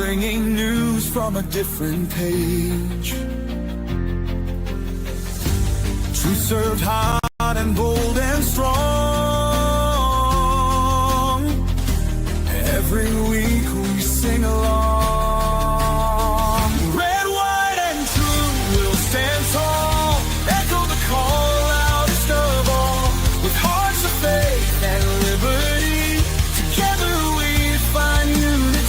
bringing news from a different page. Truth served hot and bold and strong. Every week we sing along. Red, white, and true will stand tall. Echo the call loudest of all. With hearts of faith and liberty, together we find unity.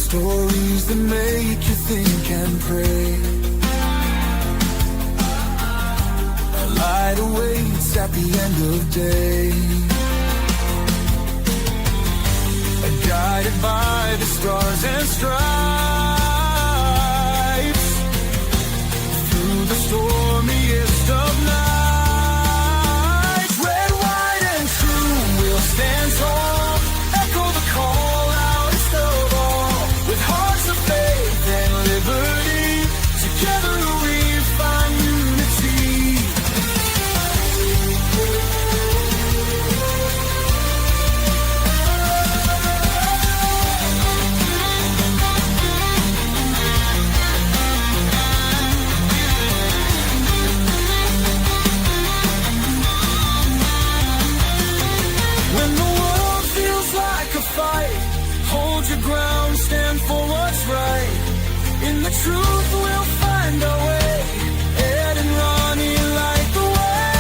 Stories that make you think and pray. A light awaits at the end of day. Guided by the stars and stripes, through the stormiest of nights. Red, white, and true will stand tall. Echo the call loudest of all. With hearts of faith and liberty, together we find unity. When the world feels like a fight, hold your ground, stand for what's right. In the truth we'll find our way. Ed and Ronnnie light the way.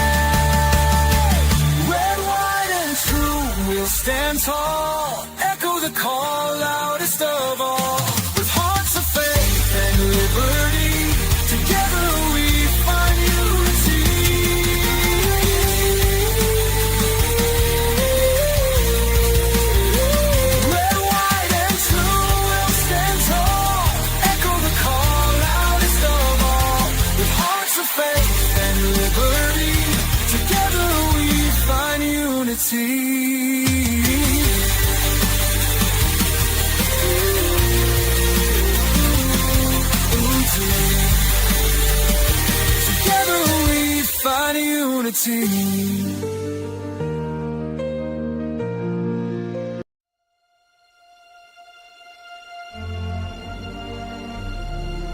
Red, white, and true we'll stand tall. Echo the call loudest of all. With hearts of faith and liberty, together we find unity. Red, white, and true will stand tall. Echo the call loudest of all. With hearts of faith and liberty, together we find unity. Together we find unity.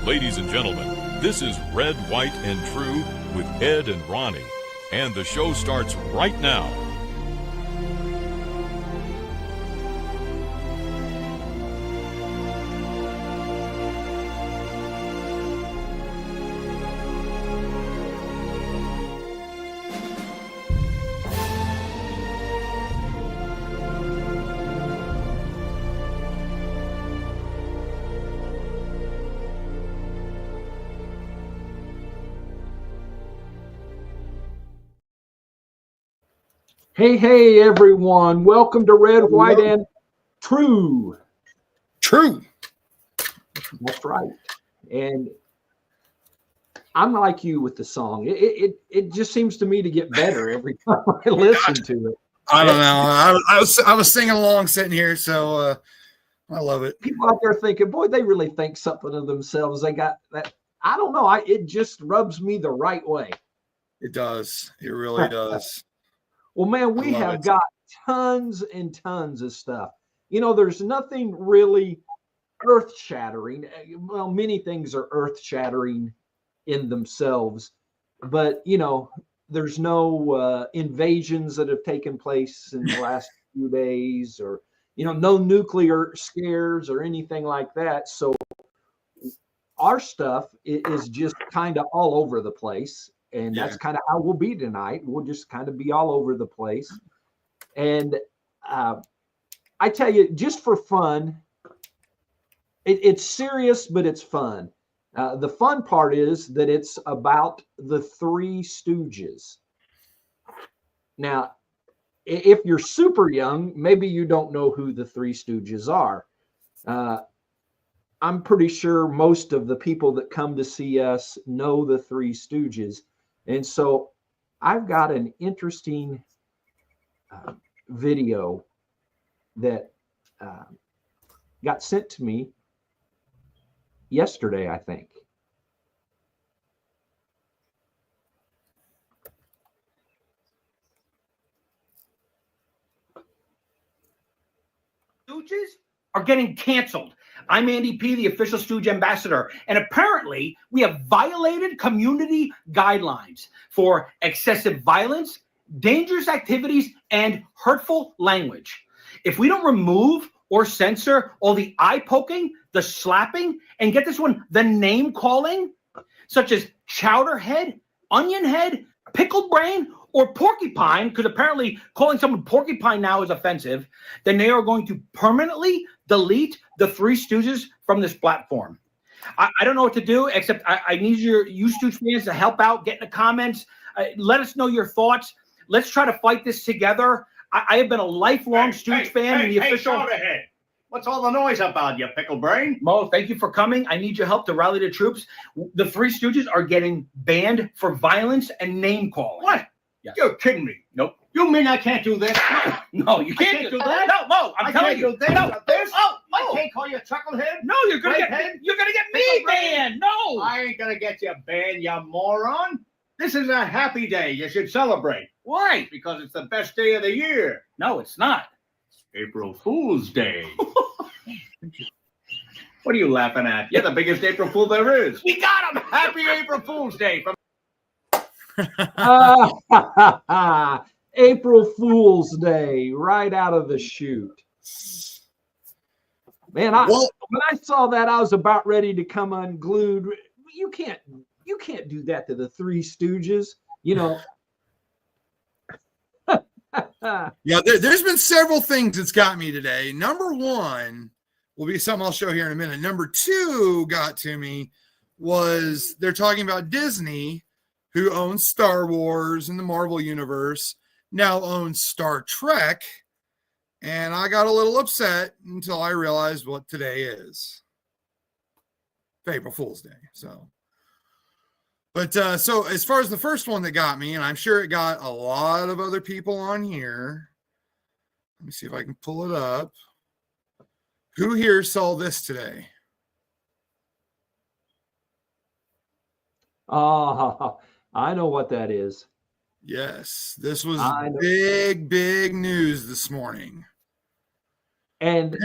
Ladies and gentlemen, this is Red, White, and True with Ed and Ronnnie, and the show starts right now. Hey, everyone. Welcome to Red, White, and True. True. That's right. And I'm like you with the song. It just seems to me to get better every time I listen to it. I don't know. I was singing along sitting here, so I love it. People out there thinking, boy, they really think something of themselves. They got that. I don't know. It just rubs me the right way. It does. It really does. Well, man, we have got tons and tons of stuff. You know, there's nothing really earth-shattering. Well, many things are earth-shattering in themselves, but, you know, there's no invasions that have taken place in the last few days, or, you know, no nuclear scares or anything like that. So our stuff is just kind of all over the place. And that's kind of how we'll be tonight. We'll just kind of be all over the place. And I tell you, just for fun, it's serious, but it's fun. The fun part is that it's about the Three Stooges. Now, if you're super young, maybe you don't know who the Three Stooges are. I'm pretty sure most of the people that come to see us know the Three Stooges. And so I've got an interesting video that got sent to me yesterday, I think. Stooges are getting canceled. I'm Andy P., the official Stooge ambassador, and apparently we have violated community guidelines for excessive violence, dangerous activities, and hurtful language. If we don't remove or censor all the eye poking, the slapping, and get this one, the name calling, such as chowderhead, onion head, pickled brain, or porcupine, because apparently calling someone porcupine now is offensive, then they are going to permanently delete the Three Stooges from this platform. I don't know what to do, except I need you Stooge fans to help out, get in the comments. Let us know your thoughts. Let's try to fight this together. I have been a lifelong Stooge fan. And the official. Chowderhead. What's all the noise about, you pickle brain? Mo, thank you for coming. I need your help to rally the troops. The Three Stooges are getting banned for violence and name calling. What? Yes. You're kidding me. Nope. You mean I can't do this? No, you can't do that. No, Mo, I'm telling you. Do this, No. this? Oh, I can't call you chucklehead. No, you're gonna get me Pickle brain. banned. No. I ain't gonna get you banned, you moron. This is a happy day. You should celebrate. Why? Because it's the best day of the year. No, it's not. April Fool's Day. What are you laughing at? You're the biggest April Fool there is. We got him. Happy April Fool's Day from April Fool's Day, right out of the chute. Man, when I saw that, I was about ready to come unglued. You can't do that to the Three Stooges, you know. Yeah, there's been several things that's got me today. Number one will be something I'll show here in a minute. Number two got to me was they're talking about Disney, who owns Star Wars and the Marvel Universe, now owns Star Trek. And I got a little upset until I realized what today is. April Fool's Day. So as far as the first one that got me, and I'm sure it got a lot of other people on here. Let me see if I can pull it up. Who here saw this today? Oh, I know what that is. Yes, this was big news this morning. And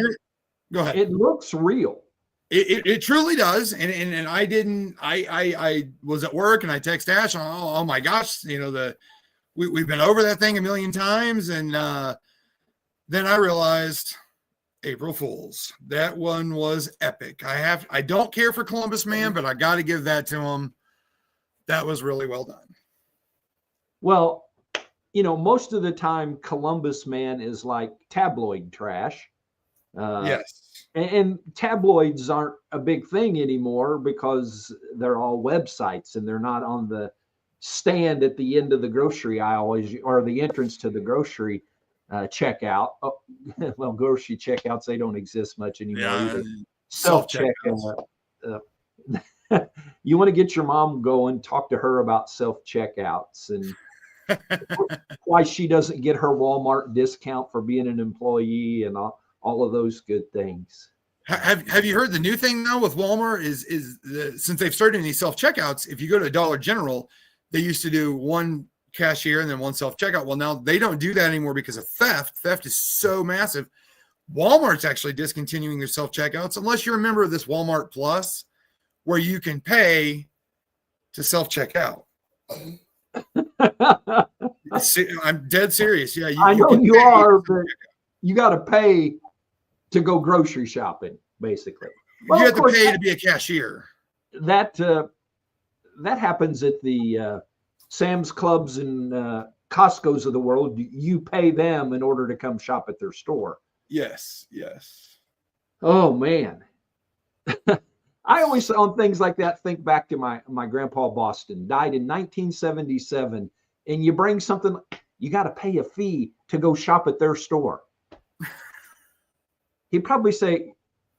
go ahead. It looks real. It truly does. And I was at work and I text Ash, oh my gosh, you know, we've been over that thing a million times. And then I realized April Fools. That one was epic. I don't care for Columbus Man, but I got to give that to him. That was really well done. Well, you know, most of the time Columbus Man is like tabloid trash. Yes. And tabloids aren't a big thing anymore because they're all websites and they're not on the stand at the end of the grocery aisle or the entrance to the grocery checkout. Oh, well, grocery checkouts, they don't exist much anymore. Yeah, self-checkouts. You want to get your mom going, talk to her about self-checkouts and why she doesn't get her Walmart discount for being an employee and all of those good things. Have you heard the new thing now with Walmart since they've started doing these self-checkouts, if you go to Dollar General, they used to do one cashier and then one self-checkout. Well, now they don't do that anymore because of theft. Theft is so massive. Walmart's actually discontinuing their self-checkouts unless you're a member of this Walmart Plus where you can pay to self-checkout. I'm dead serious. Yeah, I know you are, but you got to pay to go grocery shopping, basically. Well, you have to pay to be a cashier. That happens at the Sam's Clubs and Costco's of the world. You pay them in order to come shop at their store. Yes. Oh man. I always, on things like that, think back to my grandpa Boston, died in 1977. And you bring something, you got to pay a fee to go shop at their store. He'd probably say,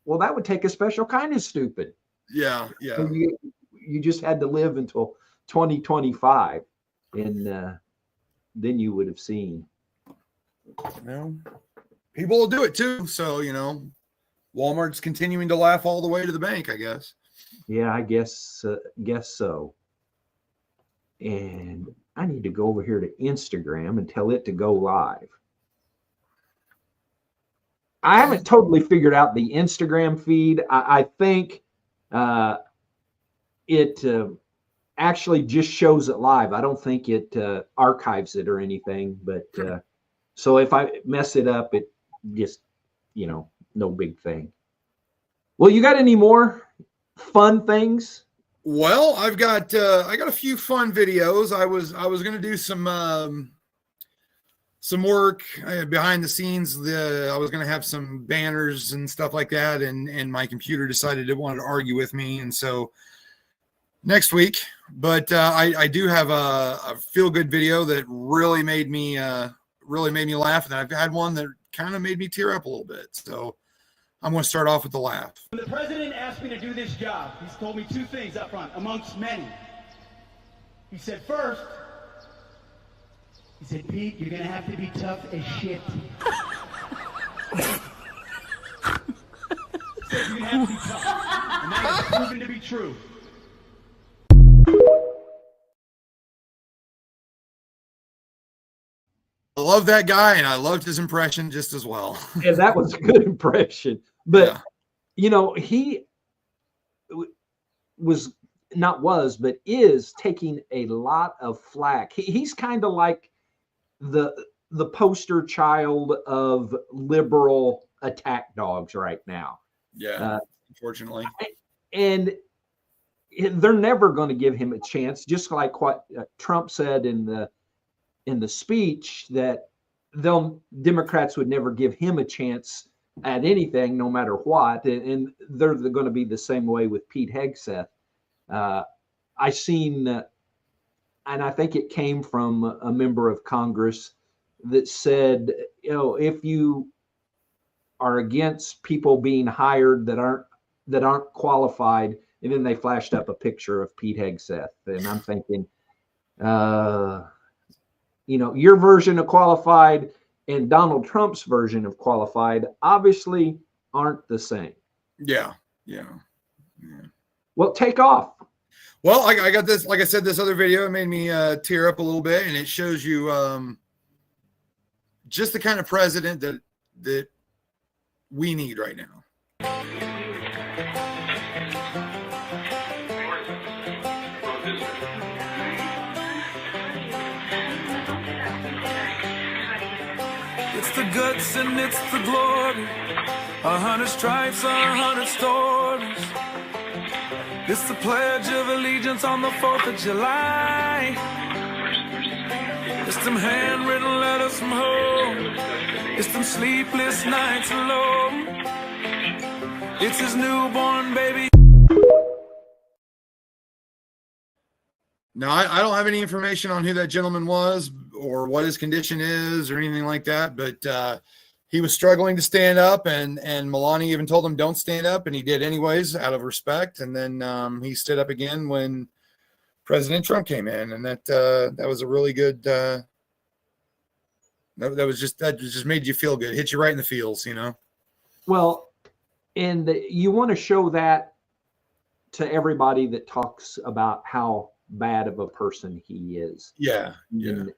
well, that would take a special kind of stupid. Yeah. You just had to live until 2025. And then you would have seen. Well, people will do it too. So, you know, Walmart's continuing to laugh all the way to the bank, I guess. Yeah, I guess so. And I need to go over here to Instagram and tell it to go live. I haven't totally figured out the Instagram feed. I think it actually just shows it live. I don't think it archives it or anything. But so if I mess it up, it just, no big thing. Well, you got any more fun things? Well, I got a few fun videos. I was going to do some work behind the scenes. I was going to have some banners and stuff like that, and my computer decided it wanted to argue with me, and so next week. But I do have a feel good video that really made me laugh, and I've had one that kind of made me tear up a little bit. So I'm going to start off with the laugh. When the president asked me to do this job, he's told me two things up front, amongst many. He said, first, he said, Pete, you're going to have to be tough as shit. He said, you're going to have to be tough. And that has proven to be true. I love that guy, and I loved his impression just as well. And that was a good impression. But, he is taking a lot of flack. He's kind of like the poster child of liberal attack dogs right now. Yeah, unfortunately. And they're never going to give him a chance, just like what Trump said in the speech, that Democrats would never give him a chance at anything, no matter what. And they're going to be the same way with Pete Hegseth. I seen, and I think it came from a member of Congress that said, if you are against people being hired that aren't qualified, and then they flashed up a picture of Pete Hegseth, and I'm thinking, your version of qualified and Donald Trump's version of qualified obviously aren't the same. Yeah. Well, take off. Well, I got this, like I said, this other video, it made me tear up a little bit, and it shows you just the kind of president that we need right now. It's the guts and it's the glory. 100 stripes, 100 stories. It's the Pledge of Allegiance on the 4th of July. It's them handwritten letters from home. It's them sleepless nights alone. It's his newborn baby. Now, I don't have any information on who that gentleman was or what his condition is or anything like that, but he was struggling to stand up, and Melania even told him don't stand up, and he did anyways out of respect. And then he stood up again when President Trump came in, and that was a really good. That just made you feel good, hit you right in the feels, Well, and you want to show that to everybody that talks about how bad of a person he is. Yeah. And,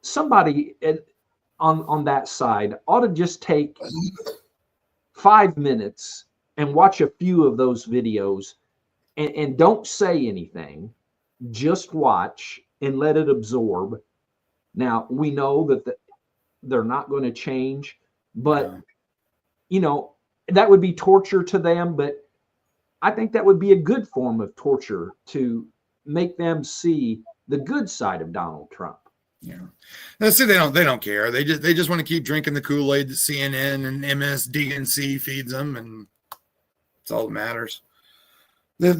somebody on that side ought to just take 5 minutes and watch a few of those videos and don't say anything. Just watch and let it absorb. Now, we know that they're not going to change, but that would be torture to them. But I think that would be a good form of torture to make them see the good side of Donald Trump. Yeah. That's it. They don't care. They just want to keep drinking the Kool-Aid that CNN and MSDNC feeds them, and that's all that matters. They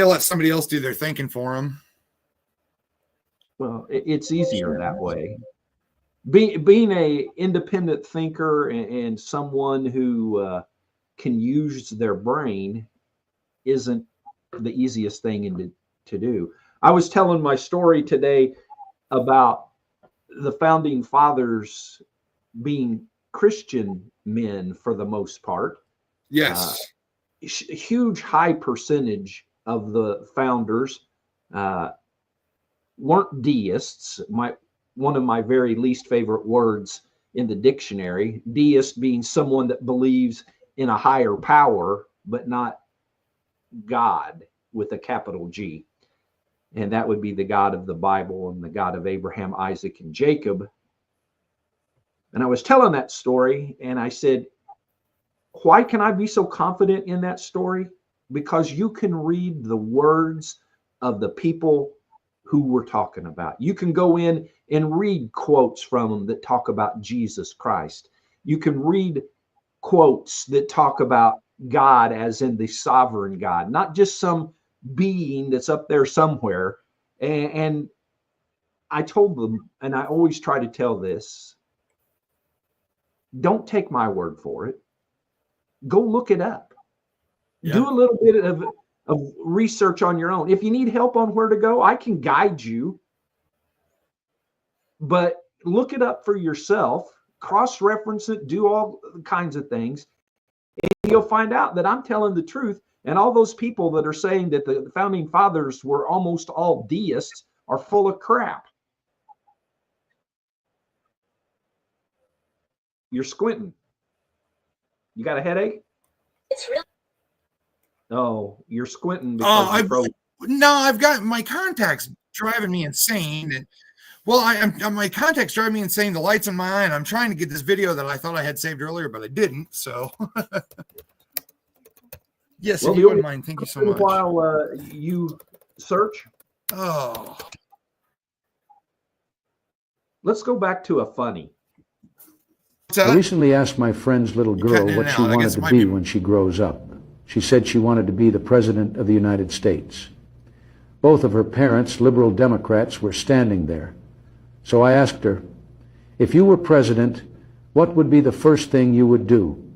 let somebody else do their thinking for them. Well, it's easier that way. Being a independent thinker and someone who can use their brain isn't the easiest thing to do. I was telling my story today about the founding fathers being Christian men for the most part. Yes. Huge high percentage of the founders weren't deists. one of my very least favorite words in the dictionary. Deist being someone that believes in a higher power, but not God with a capital G. And that would be the God of the Bible and the God of Abraham, Isaac, and Jacob. And I was telling that story, and I said, why can I be so confident in that story? Because you can read the words of the people who we're talking about. You can go in and read quotes from them that talk about Jesus Christ. You can read quotes that talk about God as in the sovereign God, not just some being that's up there somewhere. And I told them, and I always try to tell this, don't take my word for it. Go look it up. Yeah. Do a little bit of research on your own. If you need help on where to go, I can guide you. But look it up for yourself, cross-reference it, do all kinds of things, and you'll find out that I'm telling the truth. And all those people that are saying that the founding fathers were almost all deists are full of crap. You're squinting. You got a headache? It's really. Oh, you're squinting because I've got my contacts driving me insane. And my contacts driving me insane. The lights in my eye, and I'm trying to get this video that I thought I had saved earlier, but I didn't. So, yes, if you wouldn't mind, thank you so much. While you search, let's go back to a funny. I recently asked my friend's little girl what she wanted to be when she grows up. She said she wanted to be the President of the United States. Both of her parents, liberal Democrats, were standing there. So I asked her, if you were president, what would be the first thing you would do?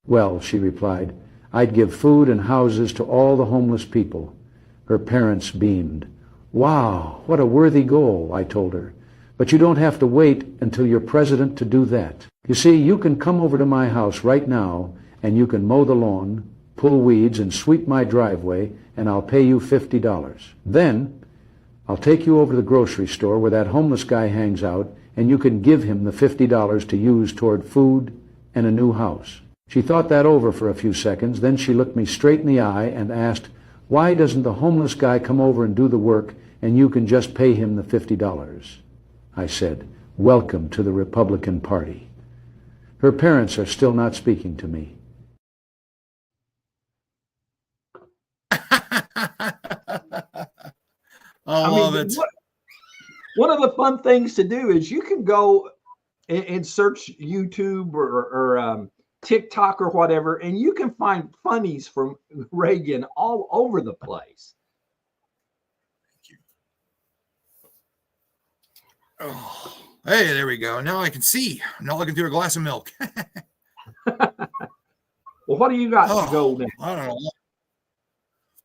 Well, she replied, I'd give food and houses to all the homeless people. Her parents beamed. Wow, what a worthy goal, I told her. But you don't have to wait until you're president to do that. You see, you can come over to my house right now, and you can mow the lawn, pull weeds, and sweep my driveway, and I'll pay you $50. Then, I'll take you over to the grocery store where that homeless guy hangs out, and you can give him the $50 to use toward food and a new house. She thought that over for a few seconds, then she looked me straight in the eye and asked, why doesn't the homeless guy come over and do the work, and you can just pay him the $50? I said, welcome to the Republican Party. Her parents are still not speaking to me. I love it. One of the fun things to do is you can go and search YouTube or TikTok or whatever, and you can find funnies from Reagan all over the place. Oh, hey, there we go. Now I can see. I'm not looking through a glass of milk. Well, what do you got to go now? I don't know.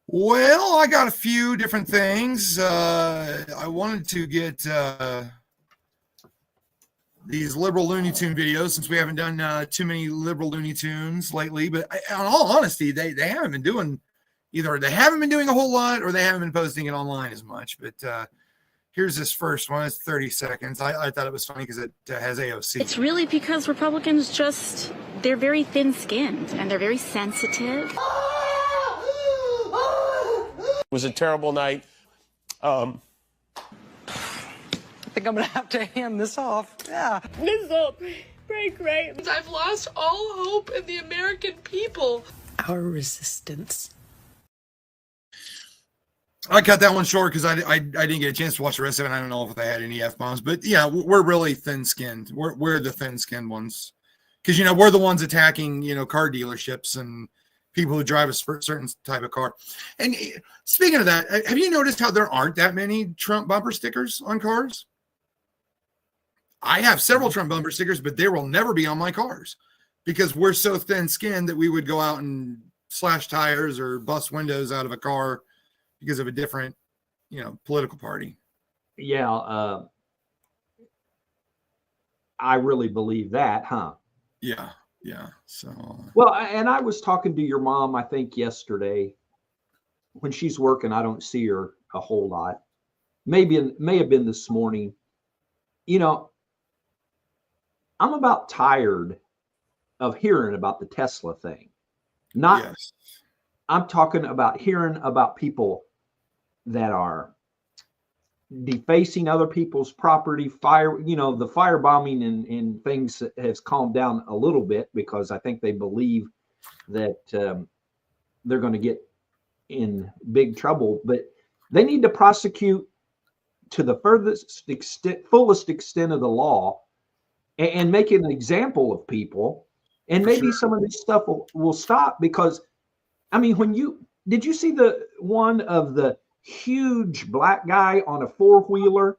Well, I got a few different things. I wanted to get these liberal Looney Tune videos since we haven't done too many liberal Looney Tunes lately. But in all honesty, they haven't been doing either. They haven't been doing a whole lot, or they haven't been posting it online as much. But here's this first one. It's 30 seconds. I thought it was funny because it has AOC. It's really because Republicans they're very thin-skinned and they're very sensitive. It was a terrible night. I think I'm gonna have to hand this off. Yeah. This will break right. I've lost all hope in the American people. Our resistance. I cut that one short because I didn't get a chance to watch the rest of it. I don't know if they had any F-bombs, but yeah, we're really thin-skinned. We're the thin-skinned ones because, we're the ones attacking, car dealerships and people who drive a certain type of car. And speaking of that, have you noticed how there aren't that many Trump bumper stickers on cars? I have several Trump bumper stickers, but they will never be on my cars because we're so thin-skinned that we would go out and slash tires or bust windows out of a car because of a different, political party. Yeah. I really believe that, huh? Yeah. Yeah. So, well, and I was talking to your mom, I think yesterday when she's working. I don't see her a whole lot. May have been this morning. you know, I'm about tired of hearing about the Tesla thing. Not, Yes. I'm talking about hearing about people that are defacing other people's property, the firebombing and things has calmed down a little bit because I think they believe that they're going to get in big trouble, but they need to prosecute to the fullest extent of the law and make an example of people. And maybe some of this stuff will stop because, I mean, did you see the one of the huge black guy on a four-wheeler,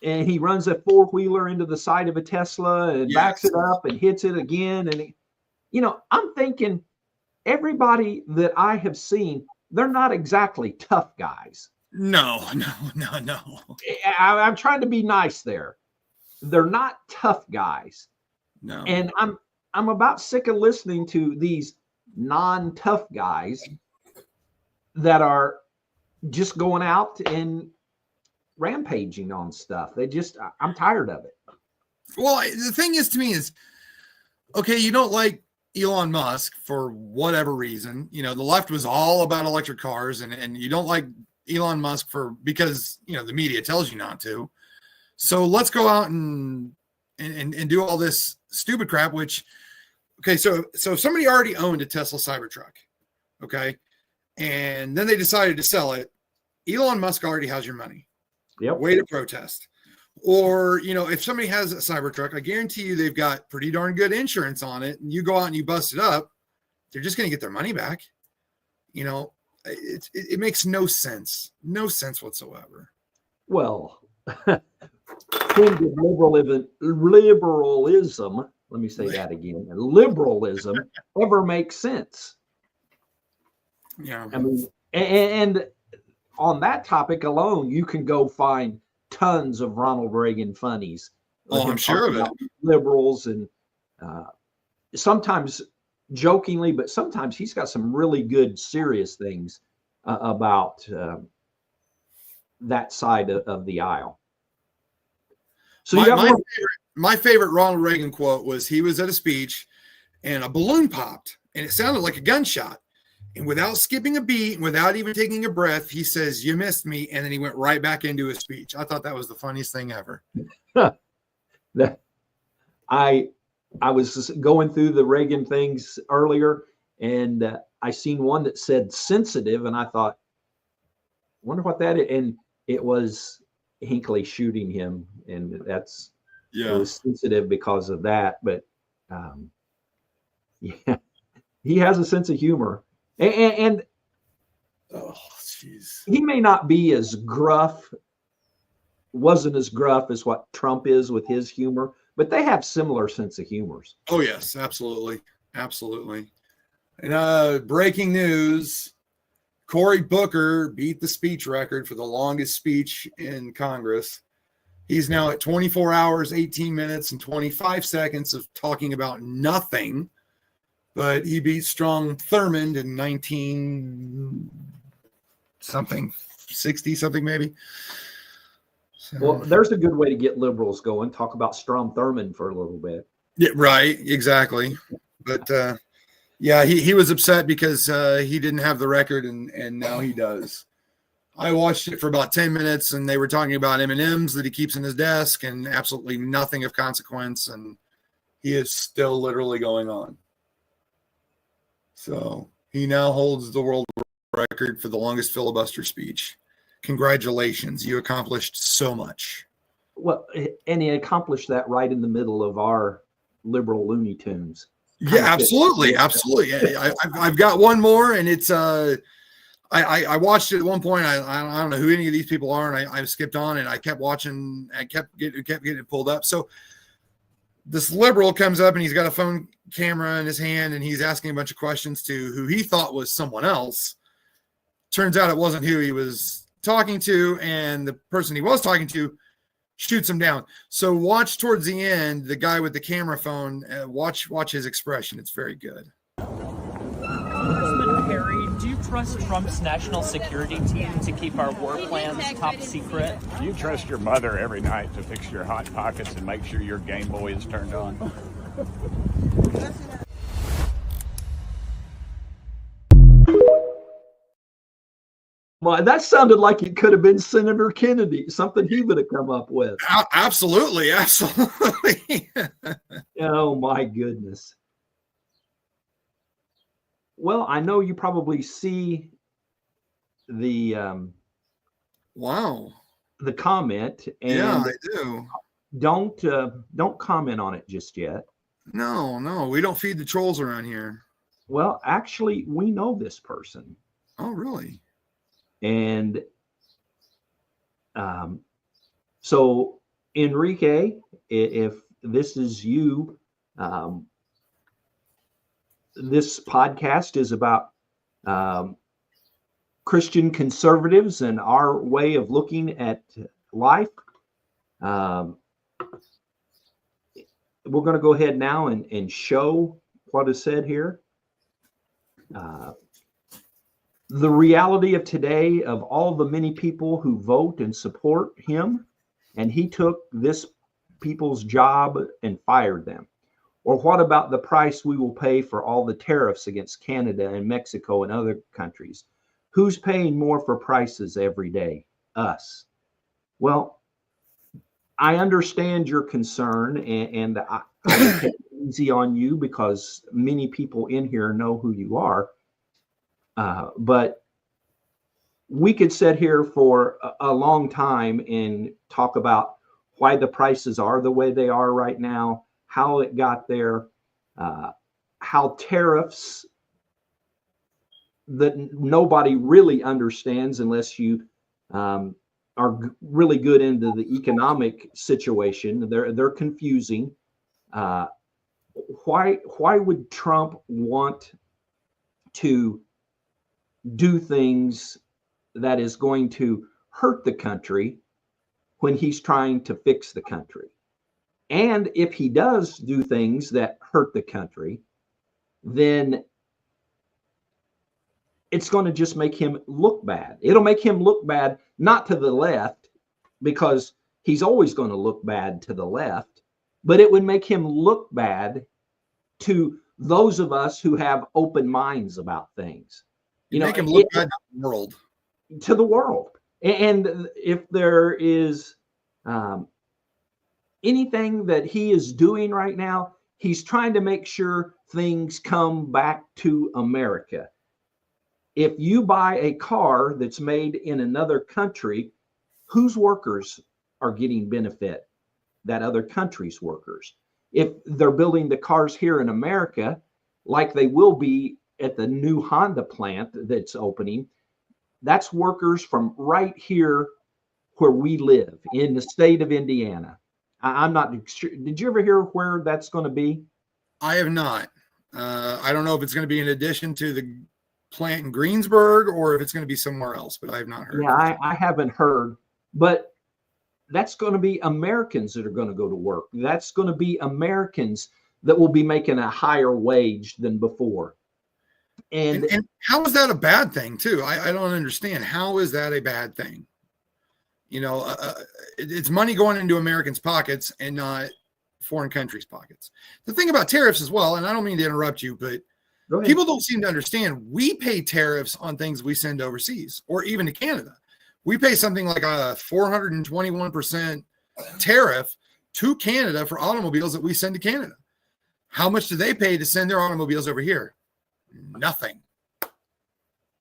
and he runs a four-wheeler into the side of a Tesla and backs it up and hits it again? And, I'm thinking everybody that I have seen, they're not exactly tough guys. No. I'm trying to be nice there. They're not tough guys. No. And I'm about sick of listening to these non-tough guys that are just going out and rampaging on stuff. I'm tired of it. Well, the thing is, to me, is okay, you don't like Elon Musk for whatever reason. The left was all about electric cars, and you don't like Elon Musk because the media tells you not to. So let's go out and do all this stupid crap, which, okay, so if somebody already owned a Tesla Cybertruck, okay, and then they decided to sell it, Elon Musk already has your money. Yep. Way to protest. Or, if somebody has a Cybertruck, I guarantee you they've got pretty darn good insurance on it, and you go out and you bust it up, they're just going to get their money back. It makes no sense. No sense whatsoever. Well, when did liberalism, let me say that again, liberalism ever make sense? Yeah. I mean, and on that topic alone, you can go find tons of Ronald Reagan funnies. Oh, I'm sure of it. Liberals, and sometimes jokingly, but sometimes he's got some really good, serious things about that side of the aisle. So my favorite Ronald Reagan quote was, he was at a speech and a balloon popped and it sounded like a gunshot. And without skipping a beat, without even taking a breath, he says, "You missed me." And then he went right back into his speech. I thought that was the funniest thing ever. I was going through the Reagan things earlier, and I seen one that said sensitive, and I thought, wonder what that is. And it was Hinckley shooting him, and it was sensitive because of that. But yeah, he has a sense of humor. And oh, jeez, he may not be as gruff, wasn't as gruff as what Trump is with his humor, but they have similar sense of humors. Oh, yes, absolutely. Absolutely. And breaking news, Cory Booker beat the speech record for the longest speech in Congress. He's now at 24 hours, 18 minutes, and 25 seconds of talking about nothing. But he beat Strom Thurmond in 60 something maybe. So, well, there's a good way to get liberals going. Talk about Strom Thurmond for a little bit. Yeah, right, exactly. But yeah, he was upset because he didn't have the record, and now he does. I watched it for about 10 minutes, and they were talking about M&Ms that he keeps in his desk, and absolutely nothing of consequence, and he is still literally going on. So he now holds the world record for the longest filibuster speech. Congratulations. You accomplished so much. Well, and he accomplished that right in the middle of our liberal Looney Tunes. Yeah, absolutely. Absolutely. I've got one more, and it's I watched it at one point. I don't know who any of these people are, and I skipped on, and I kept watching. I kept getting it pulled up. So this liberal comes up, and he's got a phone camera in his hand, and he's asking a bunch of questions to who he thought was someone else. Turns out it wasn't who he was talking to, and the person he was talking to shoots him down. So watch towards the end, the guy with the camera phone, watch his expression. It's very good. Congressman Perry, do you trust trust Trump's national security team to keep our war plans top secret? You trust your mother every night to fix your Hot Pockets and make sure your Game Boy is turned on. Well, that sounded like it could have been Senator Kennedy, something he would have come up with. Absolutely. Oh, my goodness. Well, I know you probably see the the comment. And yeah, I do. Don't comment on it just yet. No, we don't feed the trolls around here. Well, actually, we know this person. Oh, really? And so, Enrique, if this is you, this podcast is about Christian conservatives and our way of looking at life. We're going to go ahead now and show what is said here. The reality of today of all the many people who vote and support him, and he took this people's job and fired them. Or what about the price we will pay for all the tariffs against Canada and Mexico and other countries? Who's paying more for prices every day? Us. Well, I understand your concern, and I take it easy on you because many people in here know who you are. But we could sit here for a long time and talk about why the prices are the way they are right now, how it got there, how tariffs that nobody really understands unless you are really good into the economic situation. They're confusing. Why would Trump want to do things that is going to hurt the country when he's trying to fix the country? And if he does do things that hurt the country, then it's going to just make him look bad. It'll make him look bad, not to the left, because he's always going to look bad to the left, but it would make him look bad to those of us who have open minds about things. You make him look bad to the world. To the world. And if there is anything that he is doing right now, he's trying to make sure things come back to America. If you buy a car that's made in another country, whose workers are getting benefit? That other country's workers. If they're building the cars here in America, like they will be at the new Honda plant that's opening, that's workers from right here where we live in the state of Indiana. I'm not sure. Did you ever hear where that's going to be? I have not. I don't know if it's going to be in addition to the plant in Greensburg or if it's going to be somewhere else, but I have not heard. Yeah, I haven't heard, but that's going to be Americans that are going to go to work. That's going to be Americans that will be making a higher wage than before. And how is that a bad thing too? I don't understand. How is that a bad thing? You know, it's money going into Americans' pockets and not foreign countries' pockets. The thing about tariffs as well, and I don't mean to interrupt you, but people don't seem to understand. We pay tariffs on things we send overseas or even to Canada. We pay something like a 421% tariff to Canada for automobiles that we send to Canada. How much do they pay to send their automobiles over here? Nothing.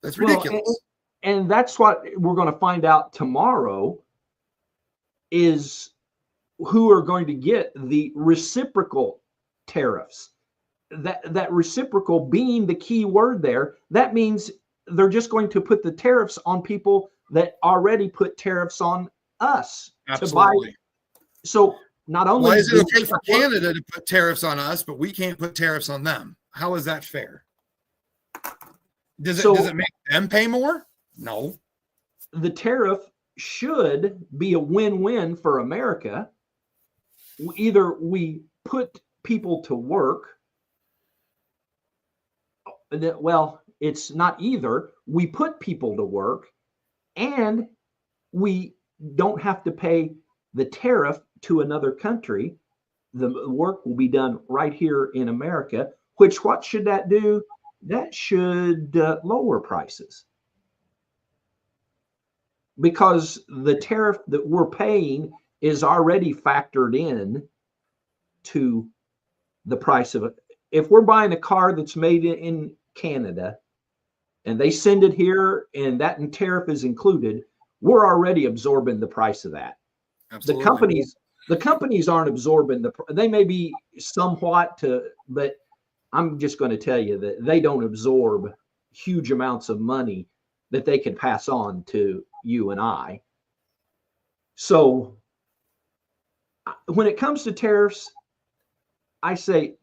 That's ridiculous. Well, and that's what we're going to find out tomorrow is who are going to get the reciprocal tariffs. That reciprocal being the key word there, that means they're just going to put the tariffs on people that already put tariffs on us. Absolutely. To buy. So not only why is it okay for Canada to put tariffs on us, but we can't put tariffs on them? How is that fair? Does it make them pay more? No. The tariff should be a win-win for America. Either we put people to work. Well, It's not either. We put people to work and we don't have to pay the tariff to another country. The work will be done right here in America, which what should that do? That should lower prices. Because the tariff that we're paying is already factored in to the price of it. If we're buying a car that's made in Canada and they send it here and that tariff is included, we're already absorbing the price of that. Absolutely. The companies aren't absorbing they may be somewhat but I'm just going to tell you that they don't absorb huge amounts of money that they can pass on to you and I. So when it comes to tariffs, I say,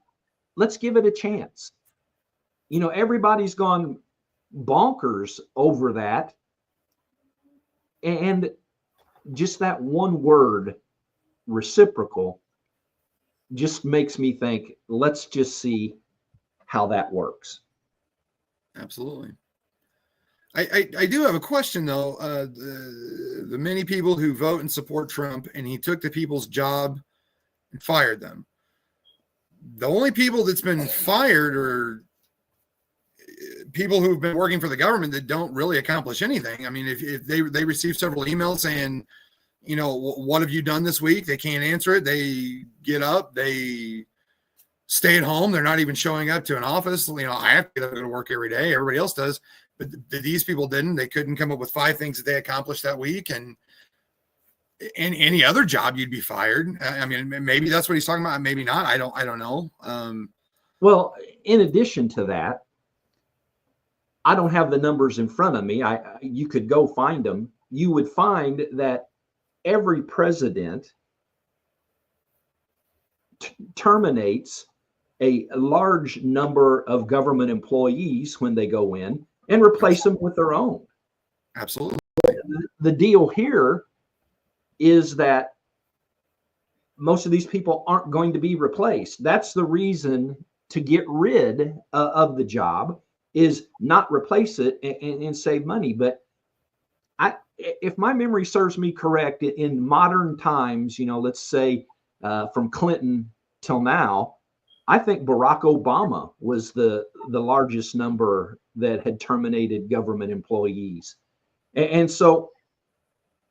let's give it a chance. You know, everybody's gone bonkers over that. And just that one word, reciprocal, just makes me think, let's just see how that works. Absolutely. I do have a question, though. The many people who vote and support Trump, and he took the people's job and fired them. The only people that's been fired are people who've been working for the government that don't really accomplish anything. I mean, if they receive several emails saying, you know, what have you done this week? They can't answer it. They get up, they stay at home. They're not even showing up to an office. You know, I have to go to work every day. Everybody else does. But these people didn't. They couldn't come up with 5 things that they accomplished that week. And in any other job, you'd be fired. I mean, maybe that's what he's talking about. Maybe not. I don't know. Well, in addition to that, I don't have the numbers in front of me. You could go find them. You would find that every president terminates a large number of government employees when they go in and replace them with their own. Absolutely. The deal here is that most of these people aren't going to be replaced. That's the reason to get rid of the job, is not replace it and save money. But if my memory serves me correct, in modern times, you know, let's say from Clinton till now, I think Barack Obama was the largest number that had terminated government employees. And so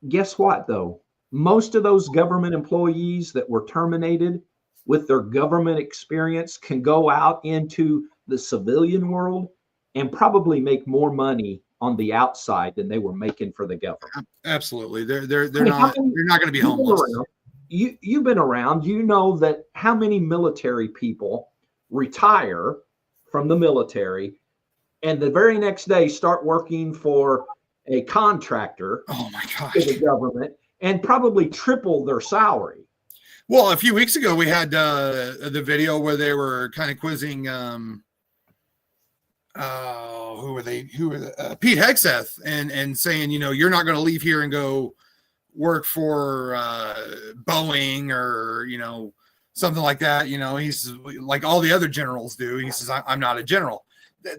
guess what, though? Most of those government employees that were terminated with their government experience can go out into the civilian world and probably make more money on the outside than they were making for the government. Absolutely. They're not going to be homeless. You've been around, you know that how many military people retire from the military and the very next day start working for a contractor. Oh my gosh. To the government, and probably triple their salary. Well, a few weeks ago, we had the video where they were kind of quizzing, who were they? Pete Hegseth, and saying, you know, you're not going to leave here and go work for Boeing or, you know, something like that. You know, he's like all the other generals do. He says, I'm not a general.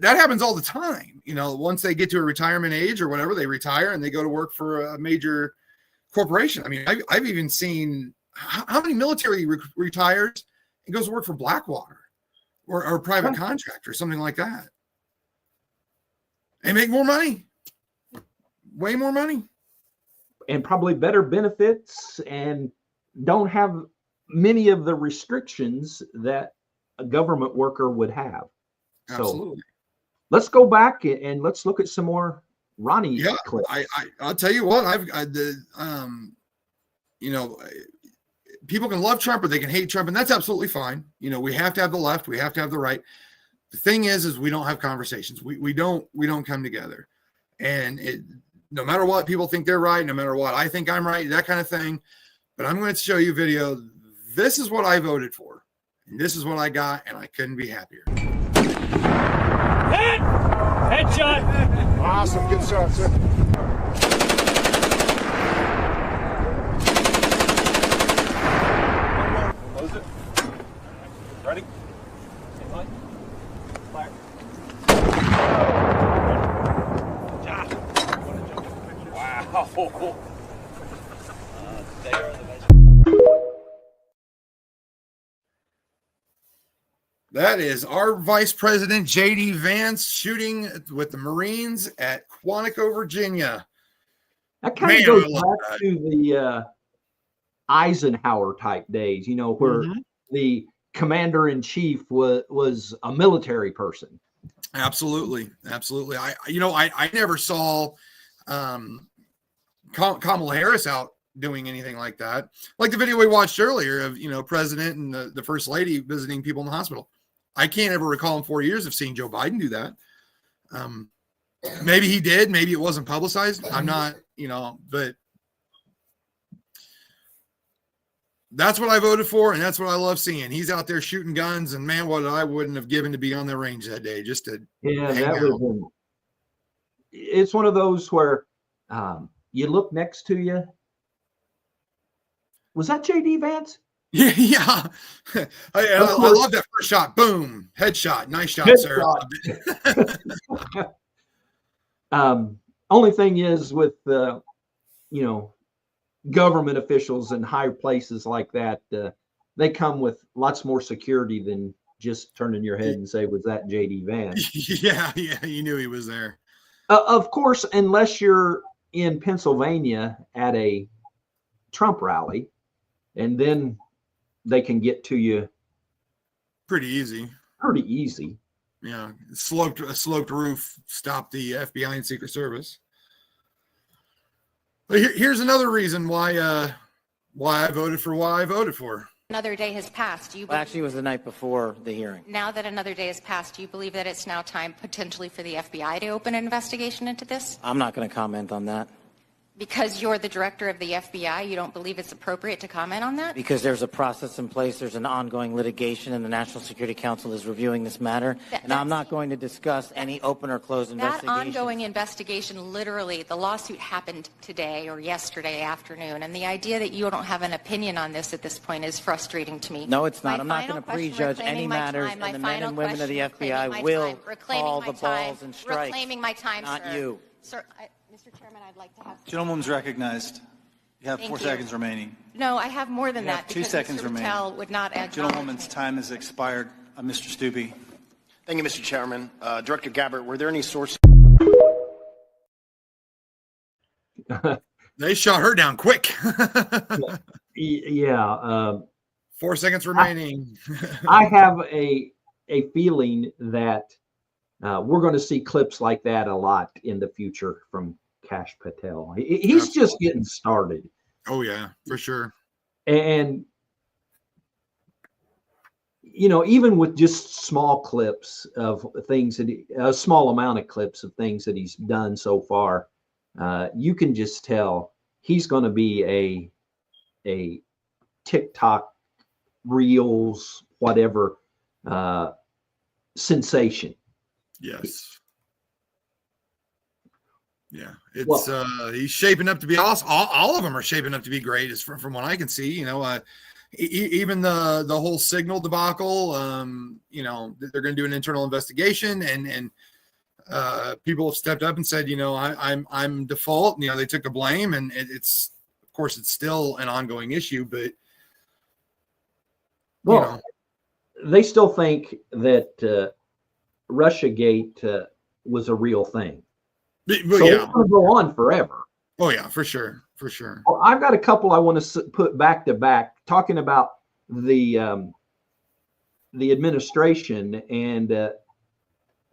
That happens all the time. You know, once they get to a retirement age or whatever, they retire and they go to work for a major corporation. I mean, I've even seen how many military retires and goes to work for Blackwater or a private contractor, something like that. They make more money, way more money. And probably better benefits and don't have many of the restrictions that a government worker would have. Absolutely. So let's go back and let's look at some more Ronnnie clips. I'll tell you what, you know, people can love Trump or they can hate Trump, and that's absolutely fine. You know, we have to have the left, we have to have the right. The thing is we don't have conversations. We don't come together, and no matter what people think they're right, no matter what I think I'm right, that kind of thing. But I'm going to show you a video. This is what I voted for, and this is what I got, and I couldn't be happier. Hit! Headshot! Awesome, good shot, sir. Close it. Ready? Fire. That is our Vice President J.D. Vance shooting with the Marines at Quantico, Virginia. That kind of goes back to the Eisenhower type days, you know, where the commander-in-chief was a military person. Absolutely. I never saw Kamala Harris out doing anything like that. Like the video we watched earlier of, you know, President and the First Lady visiting people in the hospital. I can't ever recall in 4 years of seeing Joe Biden do that. Maybe he did. Maybe it wasn't publicized. I'm not, you know, but that's what I voted for, and that's what I love seeing. He's out there shooting guns, and man, what I wouldn't have given to be on the range that day just to hang out. It's one of those where you look next to you. Was that J.D. Vance? Yeah. I love that first shot. Boom. Headshot. Nice shot, sir. Only thing is with, you know, government officials in high places like that, they come with lots more security than just turning your head and say, was that J.D. Vance? Yeah, you knew he was there. Of course, unless you're in Pennsylvania at a Trump rally, and then they can get to you pretty easy. Yeah, a sloped roof stopped the FBI and Secret Service. But here's another reason why I voted for what I voted for. Another day has passed. Actually, it was the night before the hearing. Now that another day has passed, do you believe that it's now time potentially for the FBI to open an investigation into this? I'm not going to comment on that. Because you're the director of the FBI, you don't believe it's appropriate to comment on that? Because there's a process in place, there's an ongoing litigation, and the National Security Council is reviewing this matter. And I'm not going to discuss any open or closed investigation. That ongoing investigation, literally, the lawsuit happened today or yesterday afternoon, and the idea that you don't have an opinion on this at this point is frustrating to me. No, it's not. I'm not going to prejudge any matters, and the men and women of the FBI will call the balls and strikes. Reclaiming my time, not you. Sir, Mr. Chairman, I'd like to have... Gentlewoman's recognized. You have 4 seconds remaining. No, I have more than you that. Have 2 seconds Mr. remaining. Patel would not add... Gentlewoman's time has expired. Mr. Stubbe. Thank you, Mr. Chairman. Director Gabbard, were there any sources... They shot her down quick. Yeah. 4 seconds remaining. I have a feeling that we're going to see clips like that a lot in the future from Kash Patel. He's just getting started. Oh, yeah, for sure. And, you know, even with just small clips of things that a small amount of clips of things that he's done so far, you can just tell he's going to be a TikTok, Reels, whatever, sensation. Yes. Yeah, it's he's shaping up to be awesome. All of them are shaping up to be great, as from what I can see. You know, even the whole Signal debacle. You know, they're going to do an internal investigation, and people have stepped up and said, you know, I'm default. You know, they took the blame, and it's of course it's still an ongoing issue, but well, you know, they still think that Russiagate was a real thing. But so yeah, it's going to go on forever. Oh yeah, for sure. Well, I've got a couple I want to put back to back, talking about the administration, and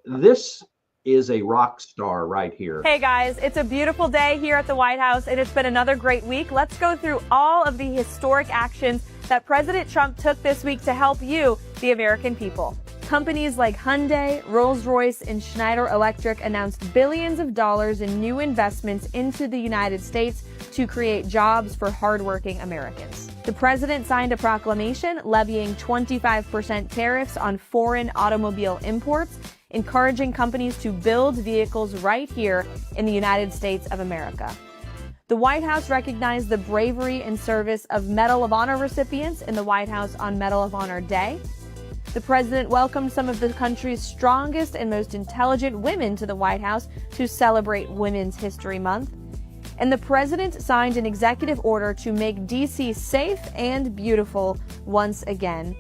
this is a rock star right here. Hey guys, it's a beautiful day here at the White House, and it's been another great week. Let's go through all of the historic actions that President Trump took this week to help you, the American people. Companies like Hyundai, Rolls-Royce, and Schneider Electric announced billions of dollars in new investments into the United States to create jobs for hardworking Americans. The president signed a proclamation levying 25% tariffs on foreign automobile imports, encouraging companies to build vehicles right here in the United States of America. The White House recognized the bravery and service of Medal of Honor recipients in the White House on Medal of Honor Day. The president welcomed some of the country's strongest and most intelligent women to the White House to celebrate Women's History Month. And the president signed an executive order to make D.C. safe and beautiful once again.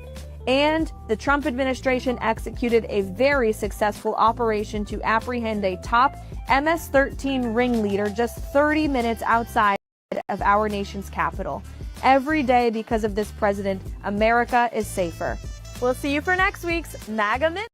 And the Trump administration executed a very successful operation to apprehend a top MS-13 ringleader just 30 minutes outside of our nation's capital. Every day, because of this president, America is safer. We'll see you for next week's MAGA Minute.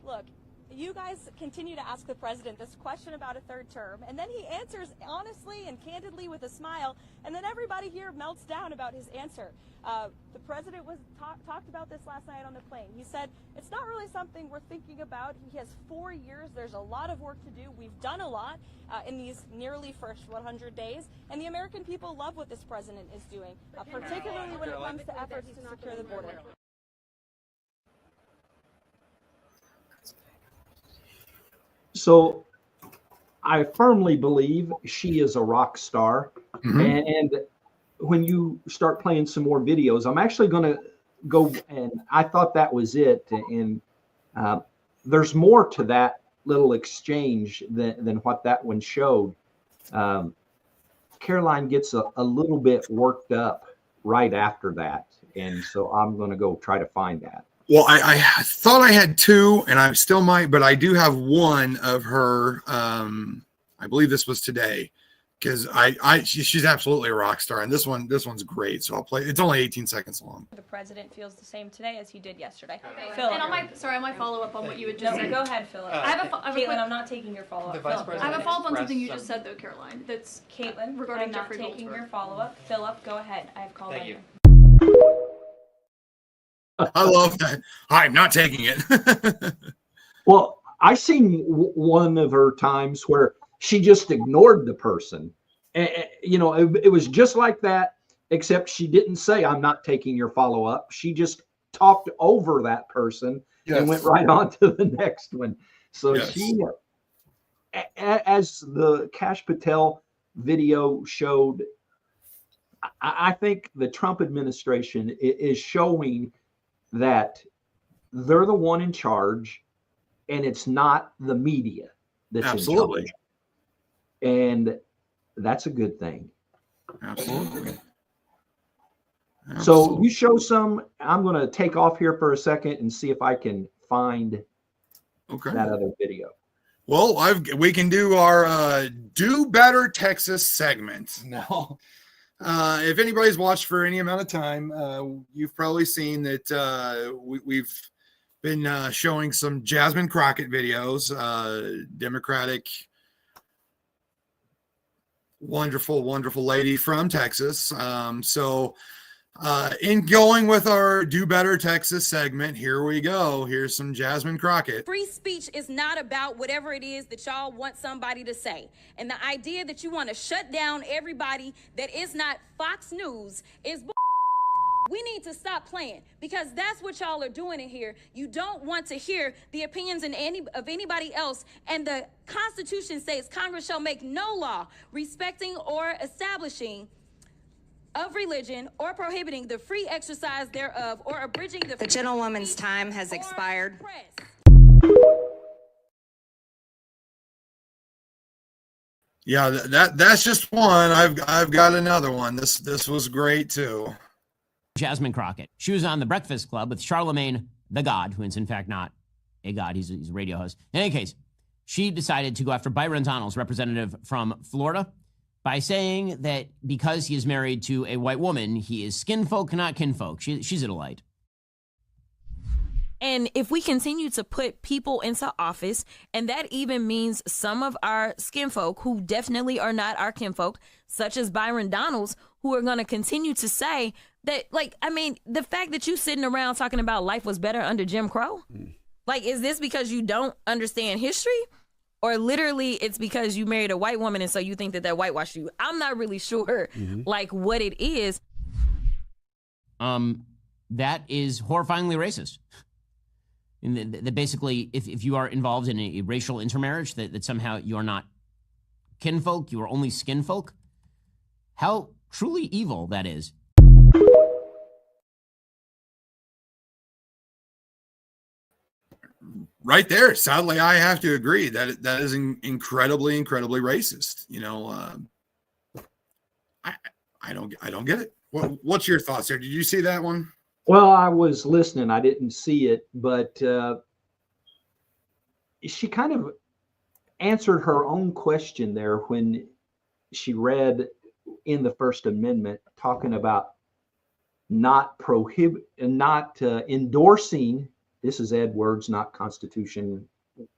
Look, you guys continue to ask the president this question about a third term, and then he answers honestly and candidly with a smile, and then everybody here melts down about his answer. The president was talked about this last night on the plane. He said, it's not really something we're thinking about. He has 4 years. There's a lot of work to do. We've done a lot in these nearly first 100 days, and the American people love what this president is doing, particularly when it comes to efforts to secure the border. So I firmly believe she is a rock star. And when you start playing some more videos, I'm actually going to go, and I thought that was it. And there's more to that little exchange than what that one showed. Caroline gets a little bit worked up right after that. And so I'm going to go try to find that. Well, I thought I had two, and I still might, but I do have one of her. I believe this was today, because she's absolutely a rock star, and this one's great. So I'll play. It's only 18 seconds long. The president feels the same today as he did yesterday. And Philip. on my follow-up on what you had just said. Go ahead, Philip. Caitlin, I'm not taking your follow-up. I have a follow-up on something you just said, though, Caroline. That's Caitlin, regarding I'm not Jeffrey taking Goldsberg. your follow-up. Philip, go ahead. I have called on you. I love that. I'm not taking it. Well, I seen one of her times where she just ignored the person. You know, it was just like that, except she didn't say, I'm not taking your follow-up. She just talked over that person and went right on to the next one. So she, as the Kash Patel video showed, I think the Trump administration is showing that they're the one in charge, and it's not the media that's in charge. And that's a good thing. Absolutely. So you show some. I'm going to take off here for a second and see if I can find that other video. Well, we can do our Do Better Texas segment now. If anybody's watched for any amount of time, you've probably seen that we've been showing some Jasmine Crockett videos, Democratic, wonderful, wonderful lady from Texas. In going with our Do Better Texas segment, here we go. Here's some Jasmine Crockett. Free speech is not about whatever it is that y'all want somebody to say. And the idea that you want to shut down everybody that is not Fox News is we need to stop playing, because that's what y'all are doing in here. You don't want to hear the opinions of anybody else. And the Constitution states Congress shall make no law respecting or establishing of religion or prohibiting the free exercise thereof or abridging the gentlewoman's time has expired. Yeah, that's just one. I've got another one. This was great too. Jasmine Crockett. She was on The Breakfast Club with Charlemagne the God, who is in fact not a god. He's a radio host. In any case, she decided to go after Byron Donalds, representative from Florida, by saying that because he is married to a white woman, he is skinfolk, not kinfolk. She's a delight. And if we continue to put people into office, and that even means some of our skinfolk who definitely are not our kinfolk, such as Byron Donalds, who are going to continue to say that, like, I mean, the fact that you sitting around talking about life was better under Jim Crow, like, is this because you don't understand history? Or literally it's because you married a white woman and so you think that whitewashed you? I'm not really sure, like, what it is. That is horrifyingly racist. And that basically, if you are involved in a racial intermarriage, that somehow you are not kinfolk, you are only skinfolk. How truly evil that is. right there, sadly, I have to agree that that is incredibly, incredibly racist. You know, I don't get it. What's your thoughts there? Did you see that one? Well, I was listening. I didn't see it, but she kind of answered her own question there when she read in the First Amendment talking about not endorsing. This is Ed words, not Constitution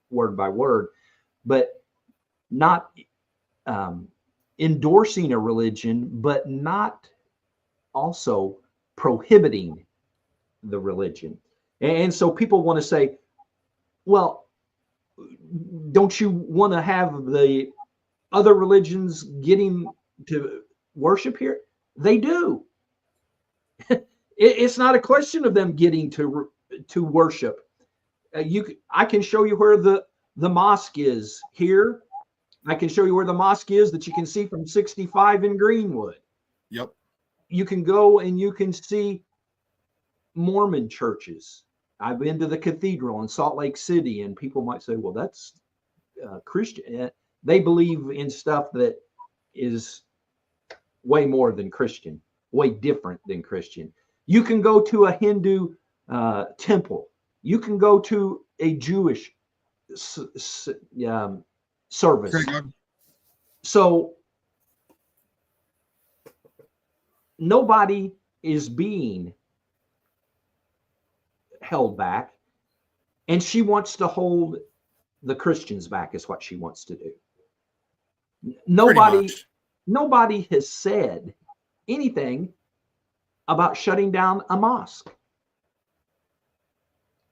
word by word, but not endorsing a religion, but not also prohibiting the religion. And so people want to say, well, don't you want to have the other religions getting to worship here? They do. It's not a question of them getting to worship. I can show you where the mosque is here. I can show you where the mosque is that you can see from 65 in Greenwood. Yep. You can go and you can see Mormon churches. I've been to the cathedral in Salt Lake City, and people might say, well, that's Christian. They believe in stuff that is way more than Christian, way different than Christian. You can go to a Hindu temple. You can go to a Jewish service. So nobody is being held back, and she wants to hold the Christians back is what she wants to do. Nobody has said anything about shutting down a mosque.